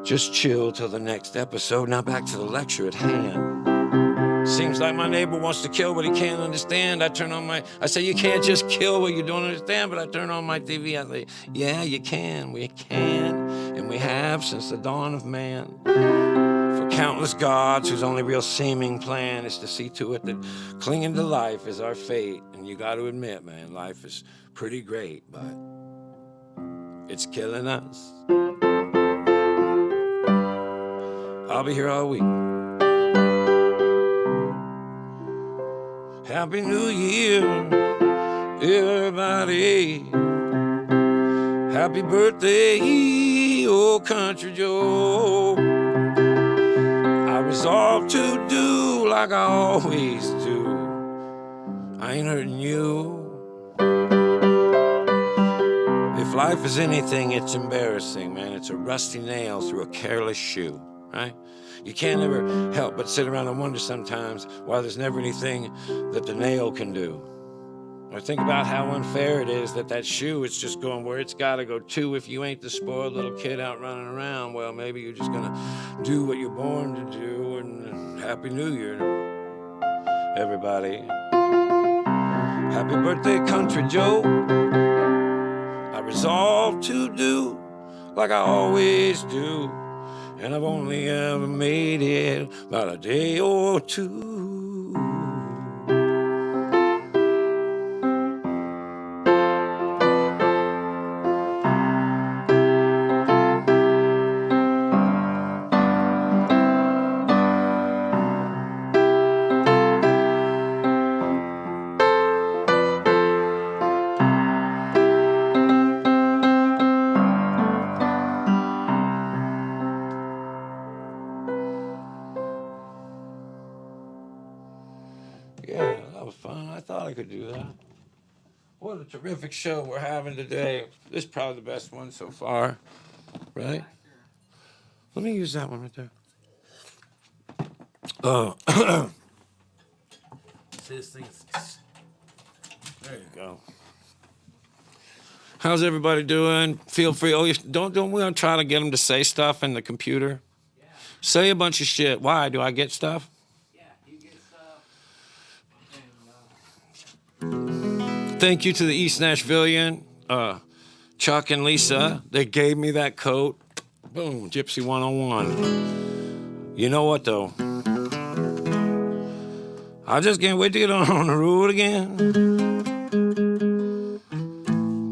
just chill till the next episode. Now back to the lecture at hand. Seems like my neighbor wants to kill what he can't understand. I say, you can't just kill what you don't understand, but I turn on my TV, I say, yeah, you can, we can, and we have since the dawn of man. For countless gods whose only real seeming plan is to see to it that clinging to life is our fate. And you got to admit, man, life is pretty great, but it's killing us. I'll be here all week. Happy New Year, everybody. Happy birthday, old Country Joe. I resolve to do like I always do. I ain't hurting you. If life is anything, it's embarrassing, man. It's a rusty nail through a careless shoe, right? You can't ever help but sit around and wonder sometimes why there's never anything that the nail can do. Or think about how unfair it is that shoe is just going where it's got to go to. If you ain't the spoiled little kid out running around, well, maybe you're just going to do what you're born to do. And Happy New Year, everybody. Happy birthday, Country Joe. I resolve to do like I always do. And I've only ever made it about a day or 2. Yeah, that was fun. I thought I could do that. What a terrific show we're having today. This is probably the best one so far, right? Let me use that one right there. See, this thing is... There you go. How's everybody doing? Feel free. Oh, don't we want to try to get them to say stuff in the computer? Yeah. Say a bunch of shit. Why? Do I get stuff? Thank you to the East Nashvillian, Chuck and Lisa. They gave me that coat. Boom, Gypsy 101. You know what, though? I just can't wait to get on the road again.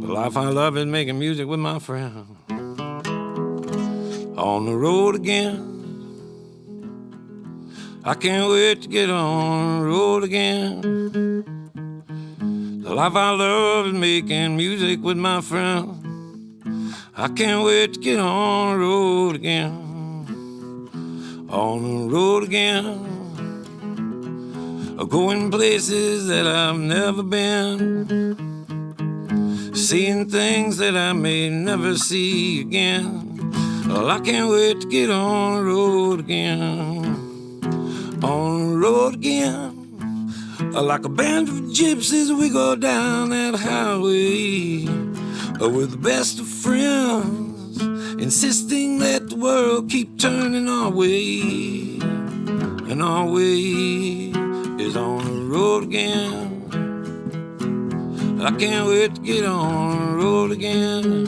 The life I love is making music with my friend. On the road again. I can't wait to get on the road again. The life I love is making music with my friend. I can't wait to get on the road again. On the road again. Going places that I've never been. Seeing things that I may never see again. Well, I can't wait to get on the road again. On the road again. Like a band of gypsies, we go down that highway with the best of friends. insisting that the world keep turning our way, and our way is on the road again. I can't wait to get on the road again.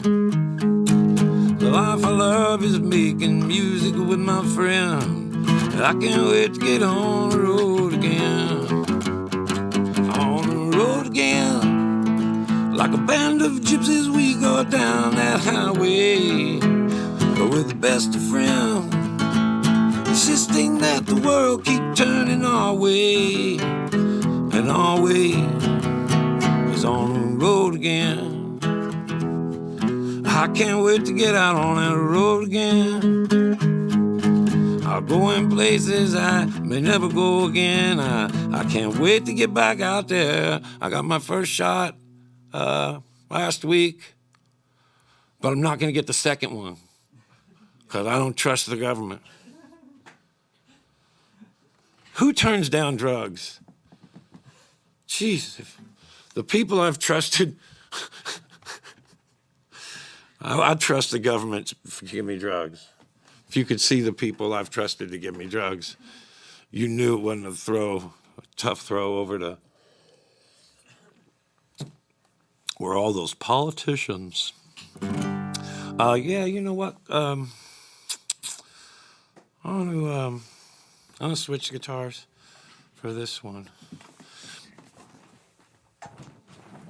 The life I love is making music with my friend. I can't wait to get on the road again. On the road again. Like a band of gypsies we go down that highway, but we're the best of friends, insisting that the world keep turning our way, and our way is on the road again. I can't wait to get out on that road again. I'll go in places I may never go again. I can't wait to get back out there. I got my first shot last week, but I'm not going to get the second one because I don't trust the government. Who turns down drugs? Jeez, if the people I've trusted, I trust the government to give me drugs. If you could see the people I've trusted to give me drugs, you knew it wasn't a tough throw over to where all those politicians. Yeah, you know what? I want to switch guitars for this one.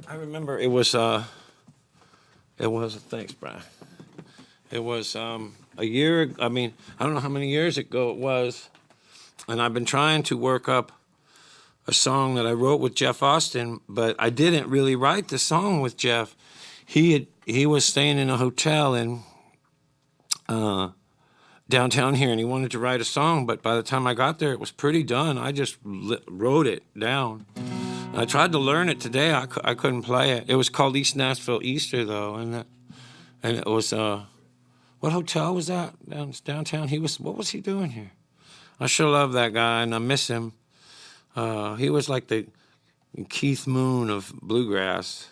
I remember it was thanks, Brian. It was a year, I mean, I don't know how many years ago it was, and I've been trying to work up a song that I wrote with Jeff Austin, but I didn't really write the song with Jeff. He was staying in a hotel in downtown here, and he wanted to write a song, but by the time I got there, it was pretty done. I just wrote it down. I tried to learn it today. I couldn't play it. It was called East Nashville Easter, though, and it was what hotel was that downtown? What was he doing here? I sure love that guy, and I miss him. He was like the Keith Moon of bluegrass.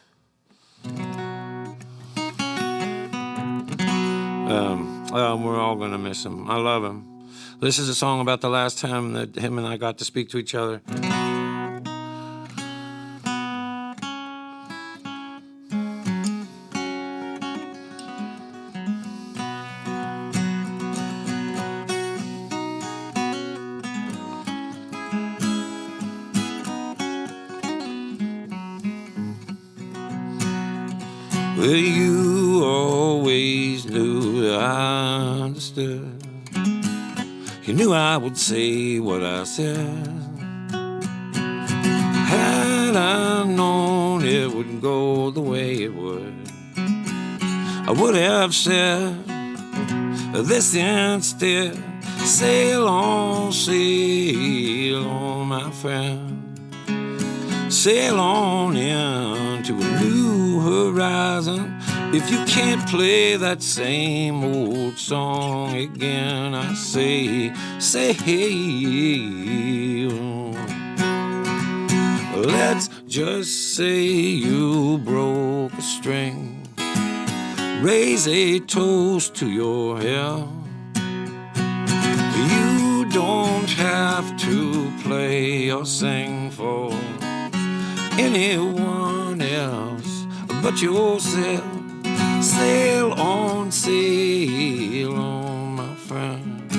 We're all gonna miss him. I love him. This is a song about the last time that him and I got to speak to each other. Well, you always knew that I understood. You knew I would say what I said. Had I known it would go the way it would, I would have said this instead. Sail on, my friend. Sail on into a new horizon. If you can't play that same old song again, I say let's just say you broke a string. Raise a toast to your health. You don't have to play or sing for anyone else but yourself. Sail on, my friend.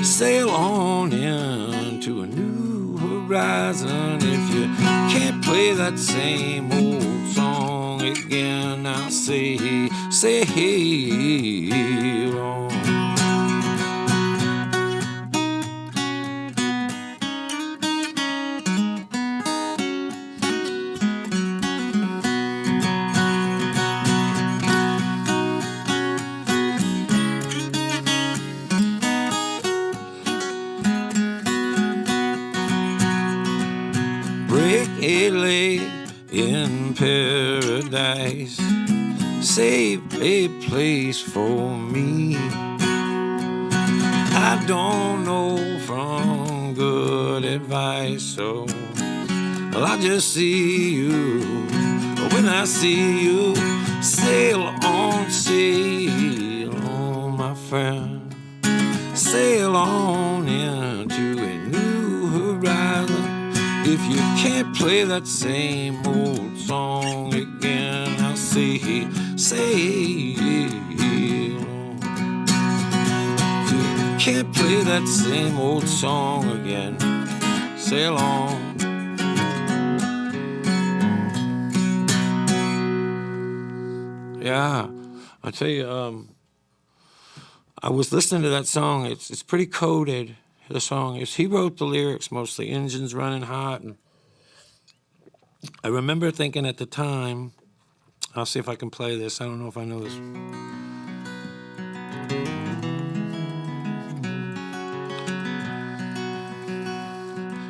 Sail on into a new horizon. If you can't play that same old song again, I'll sail on. A leg in paradise, save a place for me. I don't know from good advice, so I just see you. When I see you, sail on, sail friend. Sail on into a new horizon. If you can't play that same old song again, I'll say, sail on. If you can't play that same old song again, sail on. Yeah, I tell you, I was listening to that song. It's pretty coded. The song is. He wrote the lyrics mostly. Engines running hot, and I remember thinking at the time. I'll see if I can play this. I don't know if I know this.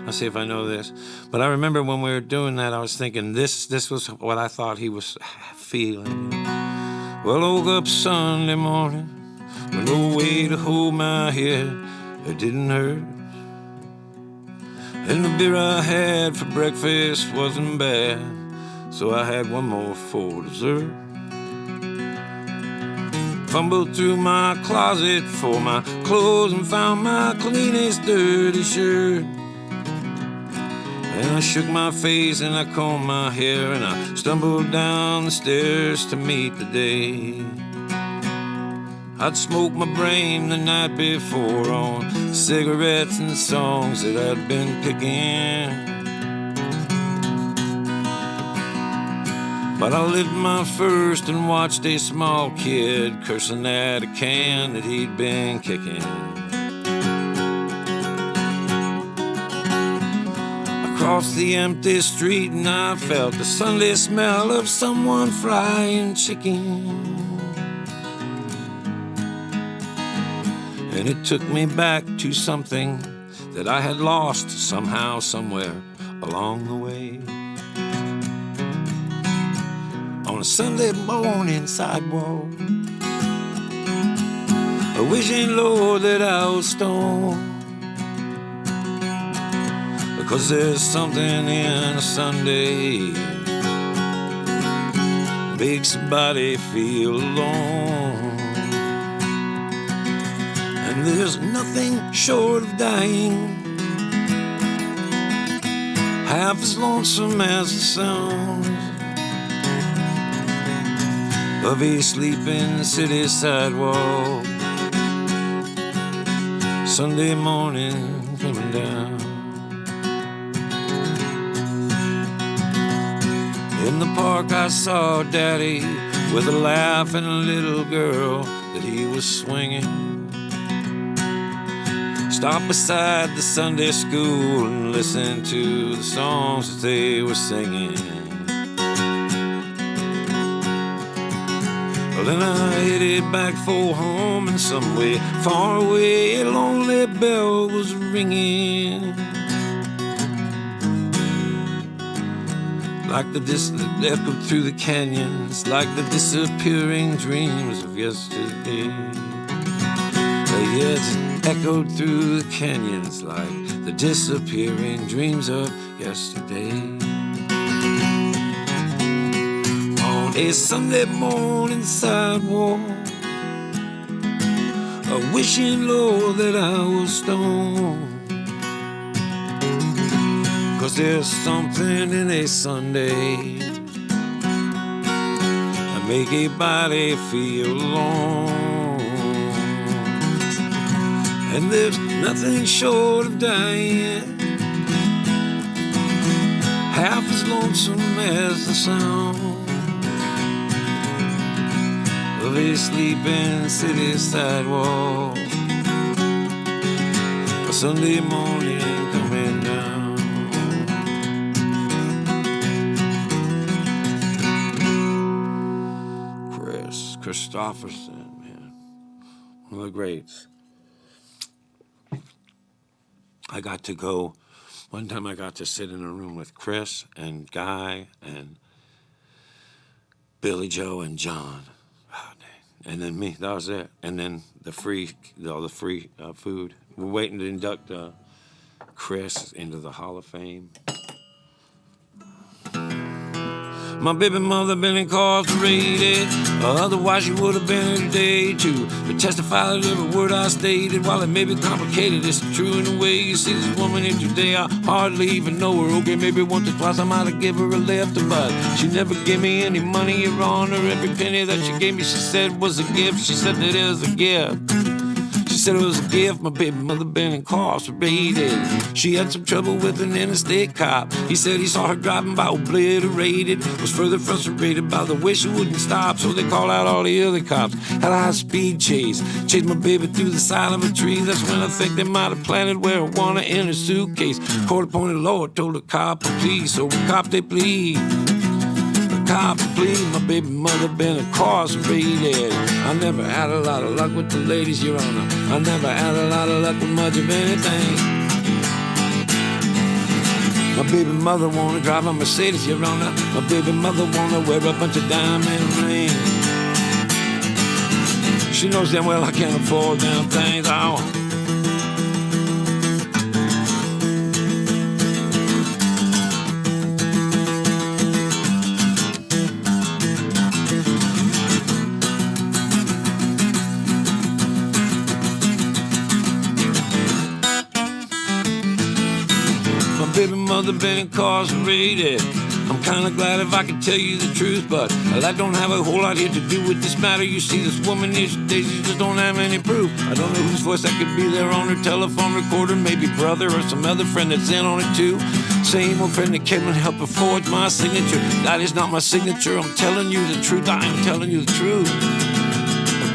I'll see if I know this. But I remember when we were doing that, I was thinking this was what I thought he was feeling. Well, I woke up Sunday morning with no way to hold my head. It didn't hurt. And the beer I had for breakfast wasn't bad, so I had one more for dessert. Fumbled through my closet for my clothes and found my cleanest dirty shirt. And I shook my face and I combed my hair and I stumbled down the stairs to meet the day. I'd smoked my brain the night before on cigarettes and songs that I'd been picking. But I lit my first and watched a small kid cursing at a can that he'd been kicking. Across the empty street and I felt the Sunday smell of someone frying chicken. And it took me back to something that I had lost somehow, somewhere along the way. On a Sunday morning sidewalk, wishing, Lord, that I was stoned. Because there's something in a Sunday makes somebody feel alone. And there's nothing short of dying half as lonesome as the sound of a sleeping city sidewalk. Sunday morning coming down. In the park I saw Daddy with a laugh and a little girl that he was swinging. Stop beside the Sunday school and listen to the songs that they were singing. Well, then I headed back for home, and some way far away a lonely bell was ringing. Like the that echoed through the canyons, like the disappearing dreams of yesterday. Yes, it echoed through the canyons like the disappearing dreams of yesterday. On a Sunday morning sidewalk, wishing, Lord, that I was stoned. 'Cause there's something in a Sunday that make a body feel alone. And there's nothing short of dying half as lonesome as the sound of a sleeping city sidewalk. A Sunday morning coming down. Christopherson, man, one of the greats. I got to go, one time I got to sit in a room with Chris and Guy and Billy Joe and John. Oh, and then me, that was it. And then all the free food. We're waiting to induct Chris into the Hall of Fame. My baby mother been incarcerated, otherwise she would have been here today too. To testify that every word I stated, while it may be complicated, it's true in a way. You see this woman here today, I hardly even know her. Okay, maybe once or twice I might have given her a lift, but she never gave me any money, Your Honor. Every penny that she gave me, she said was a gift. She said that it was a gift. She said it was a gift. My baby mother been incarcerated. She had some trouble with an interstate cop. He said he saw her driving by obliterated. Was further frustrated by the way she wouldn't stop, so they called out all the other cops. Had a high-speed chase. Chased my baby through the side of a tree. That's when I think they might have planted marijuana in her suitcase. Court-appointed lawyer told the cop, please. So the cop, they plead. Cop, please, my baby mother been incarcerated. I never had a lot of luck with the ladies, Your Honor. I never had a lot of luck with much of anything. My baby mother wanna drive a Mercedes, Your Honor. My baby mother wanna wear a bunch of diamond rings. She knows damn well I can't afford damn things. Baby mother been incarcerated. I'm kinda glad if I could tell you the truth, but I don't have a whole lot here to do with this matter. You see, this woman here today, she just don't have any proof. I don't know whose voice that could be there on her telephone recorder. Maybe brother or some other friend that's in on it too. Same old friend that came and helped her forge my signature. That is not my signature. I'm telling you the truth. I am telling you the truth.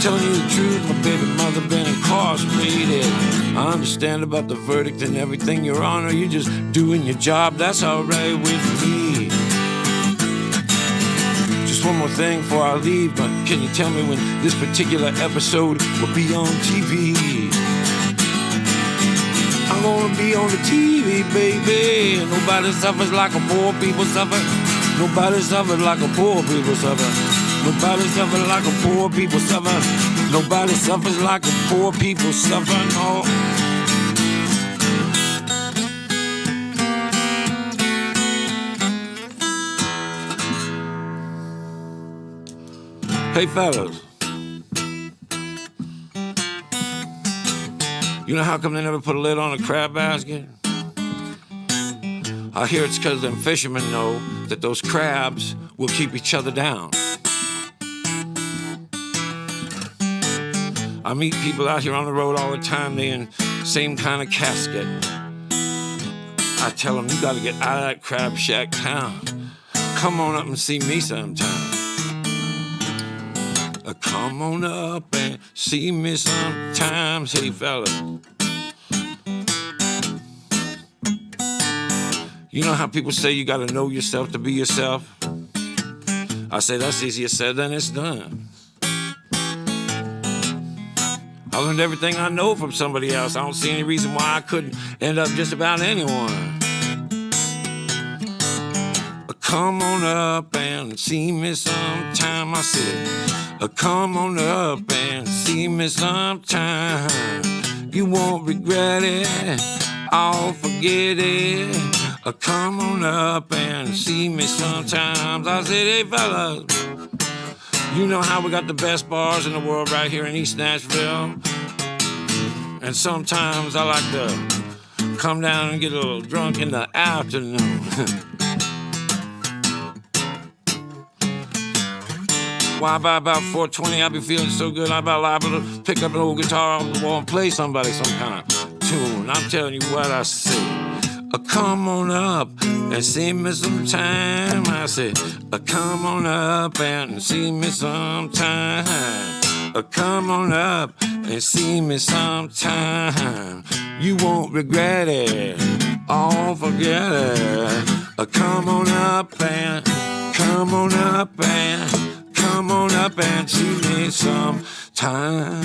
Telling you the truth, my baby mother been incarcerated. I understand about the verdict and everything, Your Honor. You're just doing your job, that's alright with me. Just one more thing before I leave, but can you tell me when this particular episode will be on TV? I'm gonna be on the TV, baby. Nobody suffers like a poor people suffer. Nobody suffers like a poor people suffer. Nobody suffers like a poor people suffer. Nobody suffers like a poor people suffer, no. Hey fellas, you know how come they never put a lid on a crab basket? I hear it's because them fishermen know that those crabs will keep each other down. I meet people out here on the road all the time, they in same kind of casket. I tell them, you gotta get out of that crab shack town. Come on up and see me sometime. Come on up and see me sometimes, hey fella. You know how people say you gotta know yourself to be yourself? I say that's easier said than it's done. I learned everything I know from somebody else. I don't see any reason why I couldn't end up just about anyone. Come on up and see me sometime, I said. Come on up and see me sometime. You won't regret it, I'll forget it. Come on up and see me sometimes. I said, hey fellas, you know how we got the best bars in the world right here in East Nashville? And sometimes I like to come down and get a little drunk in the afternoon. Why, by about 4:20, I be feeling so good, I about liable to pick up an old guitar off the wall and play somebody some kind of tune. I'm telling you what I say. Come on up and see me sometime. I said, come on up and see me sometime. Come on up and see me sometime. You won't regret it, I'll forget it. Come on up and come on up and come on up and see me sometime.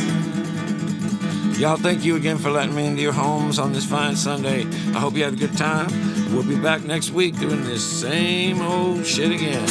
Y'all, thank you again for letting me into your homes on this fine Sunday. I hope you had a good time. We'll be back next week doing this same old shit again.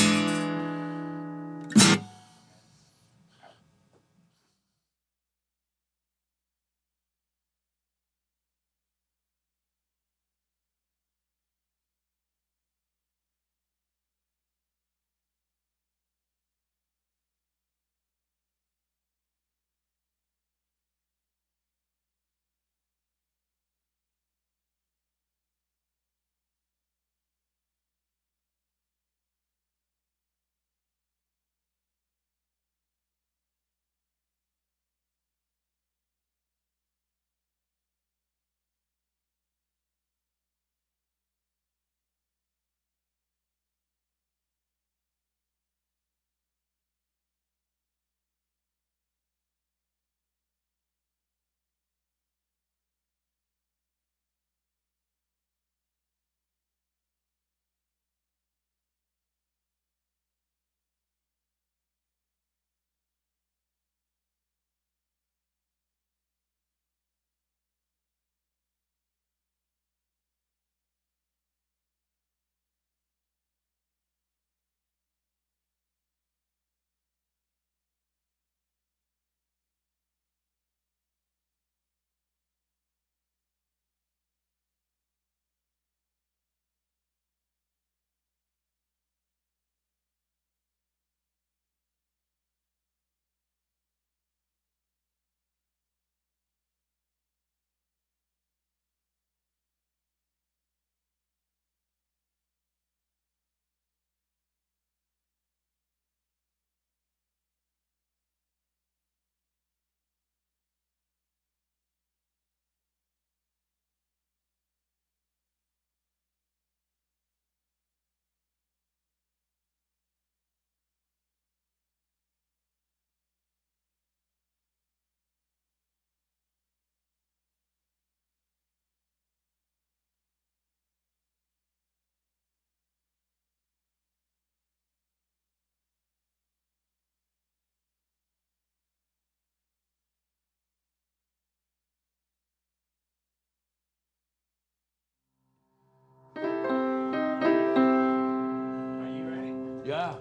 Yeah.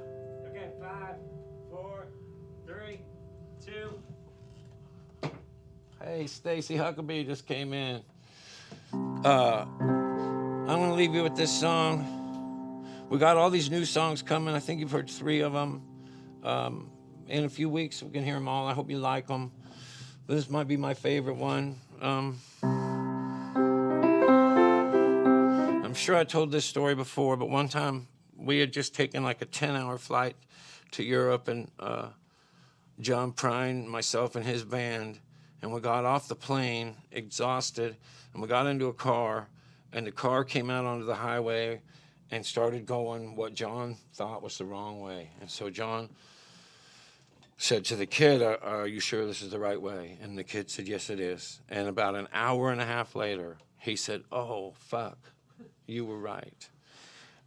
Okay, 5, 4, 3, 2. Hey, Stacy Huckabee just came in. I'm gonna leave you with this song. We got all these new songs coming. I think you've heard 3 of them. In a few weeks, we can hear them all. I hope you like them. This might be my favorite one. I'm sure I told this story before, but one time we had just taken like a 10-hour flight to Europe, and John Prine, myself, and his band, and we got off the plane exhausted, and we got into a car, and the car came out onto the highway and started going what John thought was the wrong way. And so John said to the kid, are you sure this is the right way? And the kid said, yes, it is. And about an hour and a half later, he said, oh, fuck, you were right.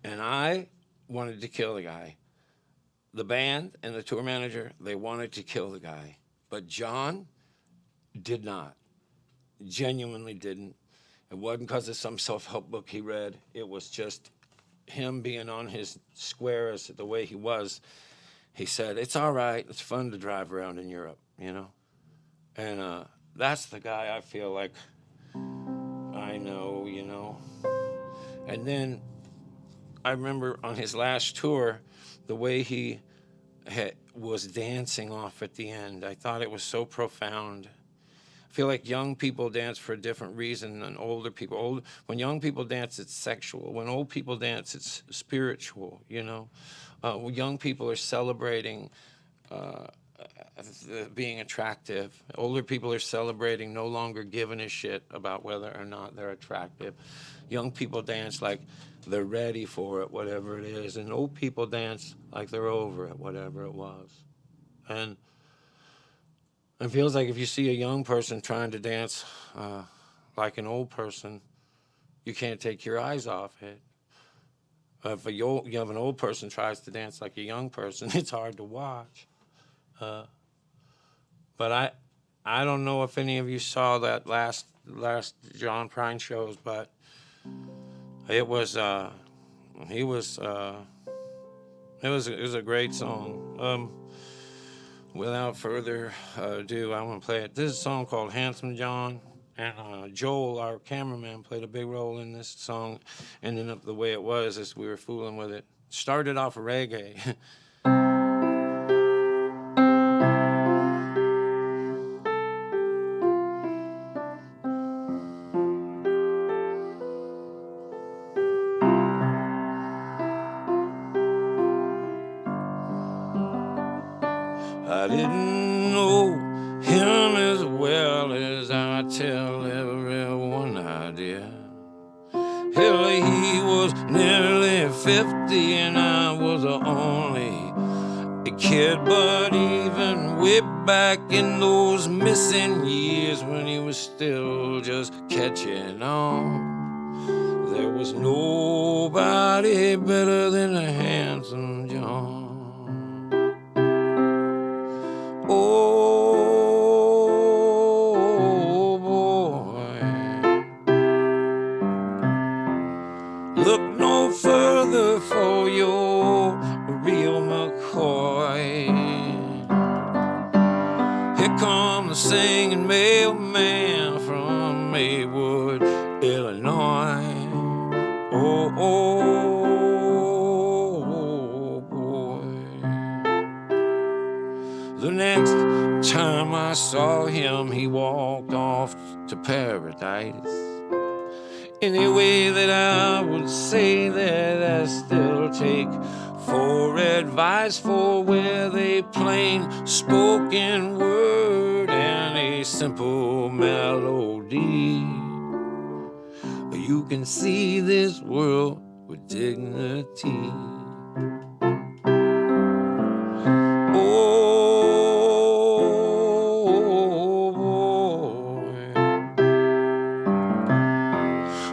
And I wanted to kill the guy. The band and the tour manager, they wanted to kill the guy. But John did not, genuinely didn't. It wasn't because of some self-help book he read. It was just him being on his square as the way he was. He said, it's all right. It's fun to drive around in Europe, you know? And that's the guy I feel like I know, you know? And then I remember on his last tour, the way he was dancing off at the end. I thought it was so profound. I feel like young people dance for a different reason than older people. When young people dance, it's sexual. When old people dance, it's spiritual, you know? Young people are celebrating being attractive. Older people are celebrating no longer giving a shit about whether or not they're attractive. Young people dance like they're ready for it, whatever it is. And old people dance like they're over it, whatever it was. And it feels like if you see a young person trying to dance like an old person, you can't take your eyes off it. If you have an old person tries to dance like a young person, it's hard to watch. But I don't know if any of you saw that last John Prine shows, but it was a great song. Without further ado, I'm gonna play it. This is a song called Handsome John. And Joel, our cameraman, played a big role in this song, ending up the way it was as we were fooling with it. Started off reggae. I didn't know him as well as I tell everyone I did. Hell, he was nearly 50 and I was only a kid. But even way back in those missing years when he was still just catching on, there was nobody better than a handsome John. Oh, boy. Look no further for your real McCoy. Here come the singing mailman from Maywood, Illinois. Oh, oh, boy. The next time I saw him, he walked off to paradise. Any way that I would say that I still take for advice for where they plain spoken word and a simple melody. You can see this world with dignity.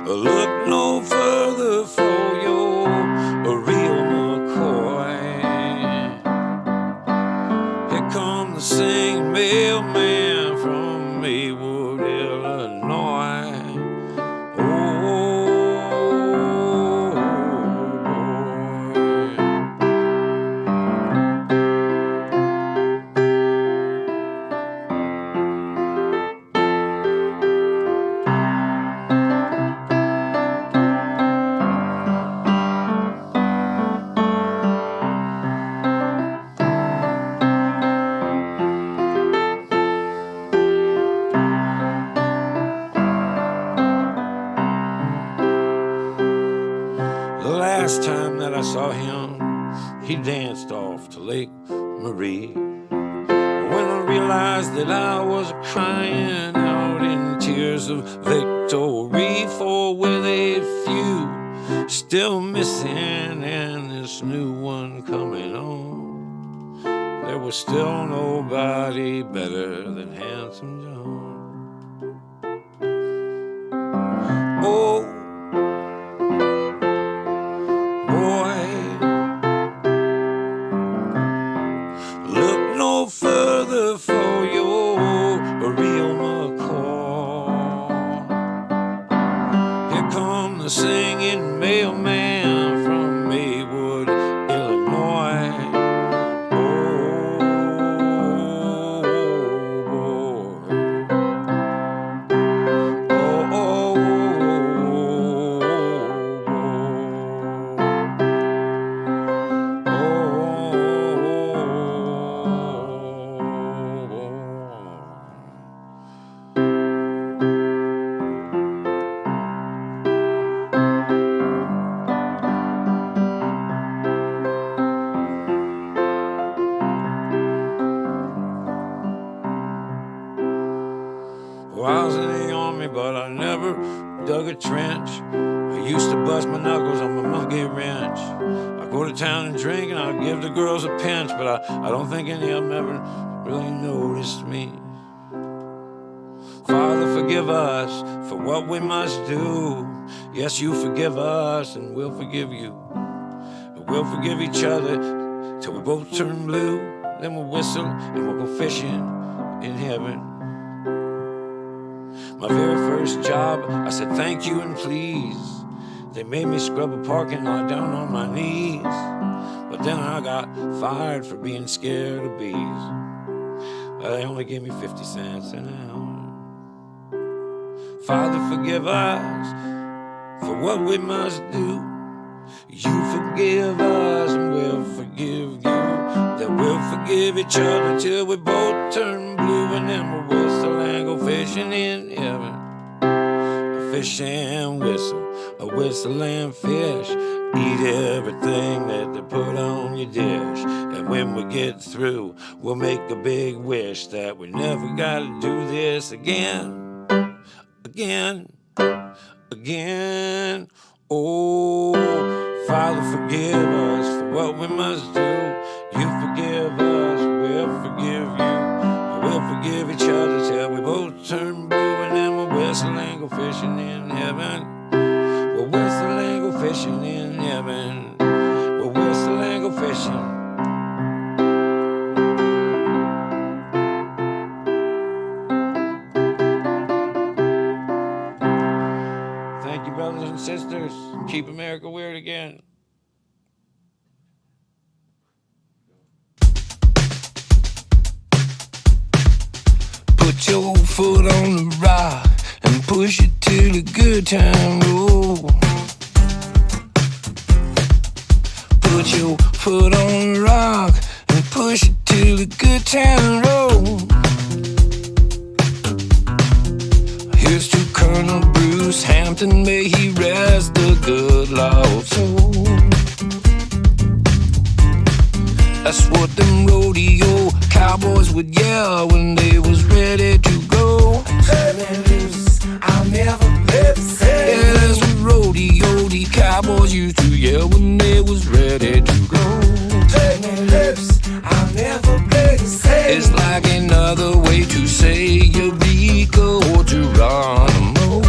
Look no further for your real McCoy. Here come the singing mailman from Maywood, Illinois. Oh, boy. he danced off to Lake Marie. When I realized that I was crying out in tears of victory, for with a few still missing and this new one coming on, there was still nobody better than Handsome John. Oh, boy, look no further for your real McCall. Here come the singing mailman from Maywood, Illinois. Oh, boy. Oh, oh, well, I was in the army, but I never dug a trench. I used to bust my knuckles on my monkey wrench. I go to town and drink, and I give the girls a pinch, but I don't think any of them ever really noticed me. Father, forgive us for what we must do. Yes, you forgive us, and we'll forgive you. We'll forgive each other till we both turn blue. Then we'll whistle and we'll go fishing in heaven. My very first job, I said thank you and please. They made me scrub a parking lot down on my knees. But then I got fired for being scared of bees. But they only gave me 50 cents an hour. Father, forgive us for what we must do. You forgive us and we'll forgive you. That we'll forgive each other till we both turn blue. And then we'll whistle and go fishing in heaven. A fish and whistle, a whistle and fish. Eat everything that they put on your dish. And when we get through, we'll make a big wish that we never gotta do this again. Again, again. Oh, Father, forgive us for what we must do. You forgive us, we'll forgive you. We'll forgive each other till we both turn blue. And then we'll whistle and go fishing in heaven. We'll whistle and go fishing in heaven. We'll whistle and go fishing. Brothers and sisters, keep America weird again. Put your foot on the rock and push it till the good time roll. Put your foot on the rock and push it till the good time roll. Here's to Colonel Bruce Hampton, may he rest the good Lord's soul. That's what them rodeo cowboys would yell when they was ready to go. Turn me loose, I'll never play the same. Yeah, that's what rodeo the cowboys used to yell when they was ready to go. Turn me loose, I'll never play the same. It's like another way to say Eureka or Geronimo.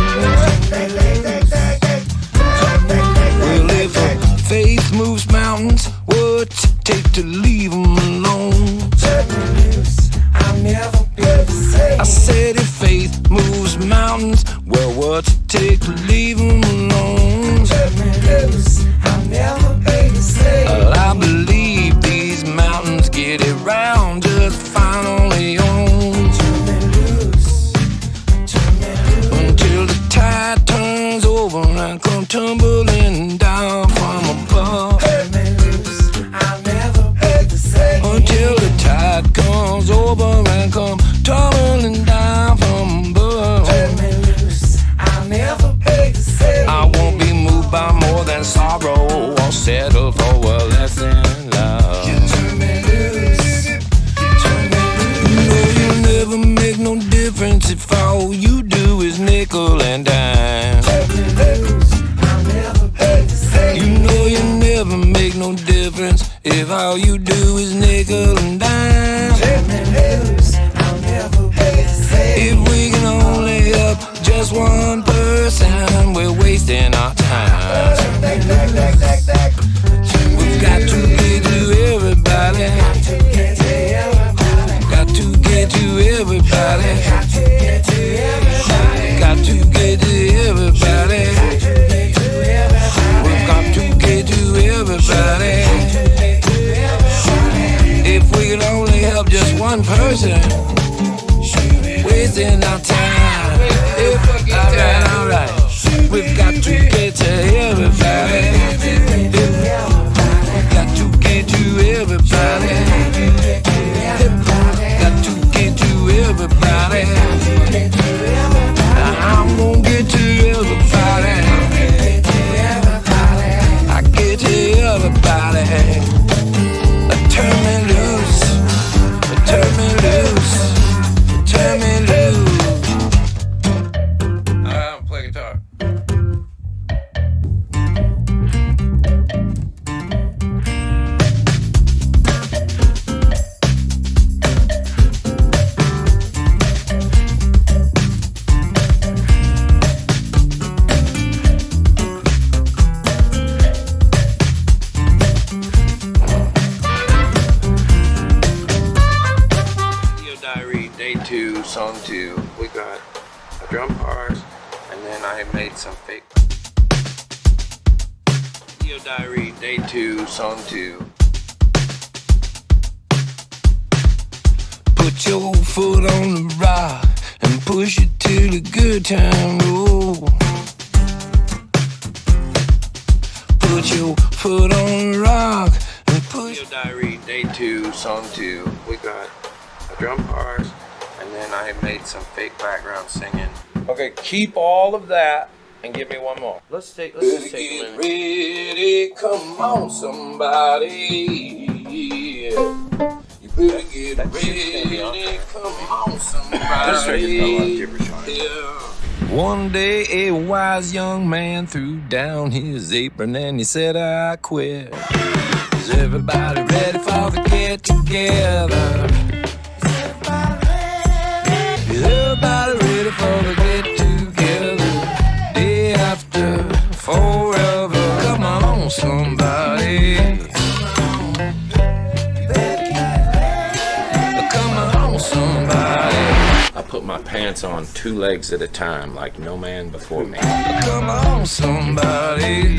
Well, if faith moves mountains, what's it take to leave them alone? Turn me loose, I'll never be the same. I said if faith moves mountains, well, what's it take to leave them alone? Turn me loose, I'll never be the same. Well, I believe these mountains get it round just fine on their own. Turn me loose, until the tide turns over and come tumbling down from above. Turn me loose, I'll never be the same. Until the tide comes over and come tumbling down from above. Turn me loose, I'll never be the same. I won't be moved by more than sorrow. I'll settle for a less than love. Got to get to everybody. Got to get to everybody. We've got to get to everybody. If we could only help just one person, wasting our time. Alright. We've got to get to everybody. Got to get to everybody. Got to get to everybody. I'm gonna get to everybody. I get to everybody. Turn me loose. Turn me loose. Turn me loose. I don't play guitar. Song 2, we got a drum part, and then I made some fake. Video diary, day 2, song 2. Put your foot on the rock and push it till the good time roll. Put your foot on the rock and push. Video diary, day 2, song 2. We got a drum part. And then I made some fake background singing. Okay, keep all of that and give me one more. Let's just take a minute. Get ready, come on somebody. You better get ready, come on somebody. One day a wise young man threw down his apron and he said, I quit. Is everybody ready for the get together? Everybody ready for the get together? Day after, forever. Come on, somebody. Come on, somebody. I put my pants on 2 legs at a time, like no man before me. Come on, somebody.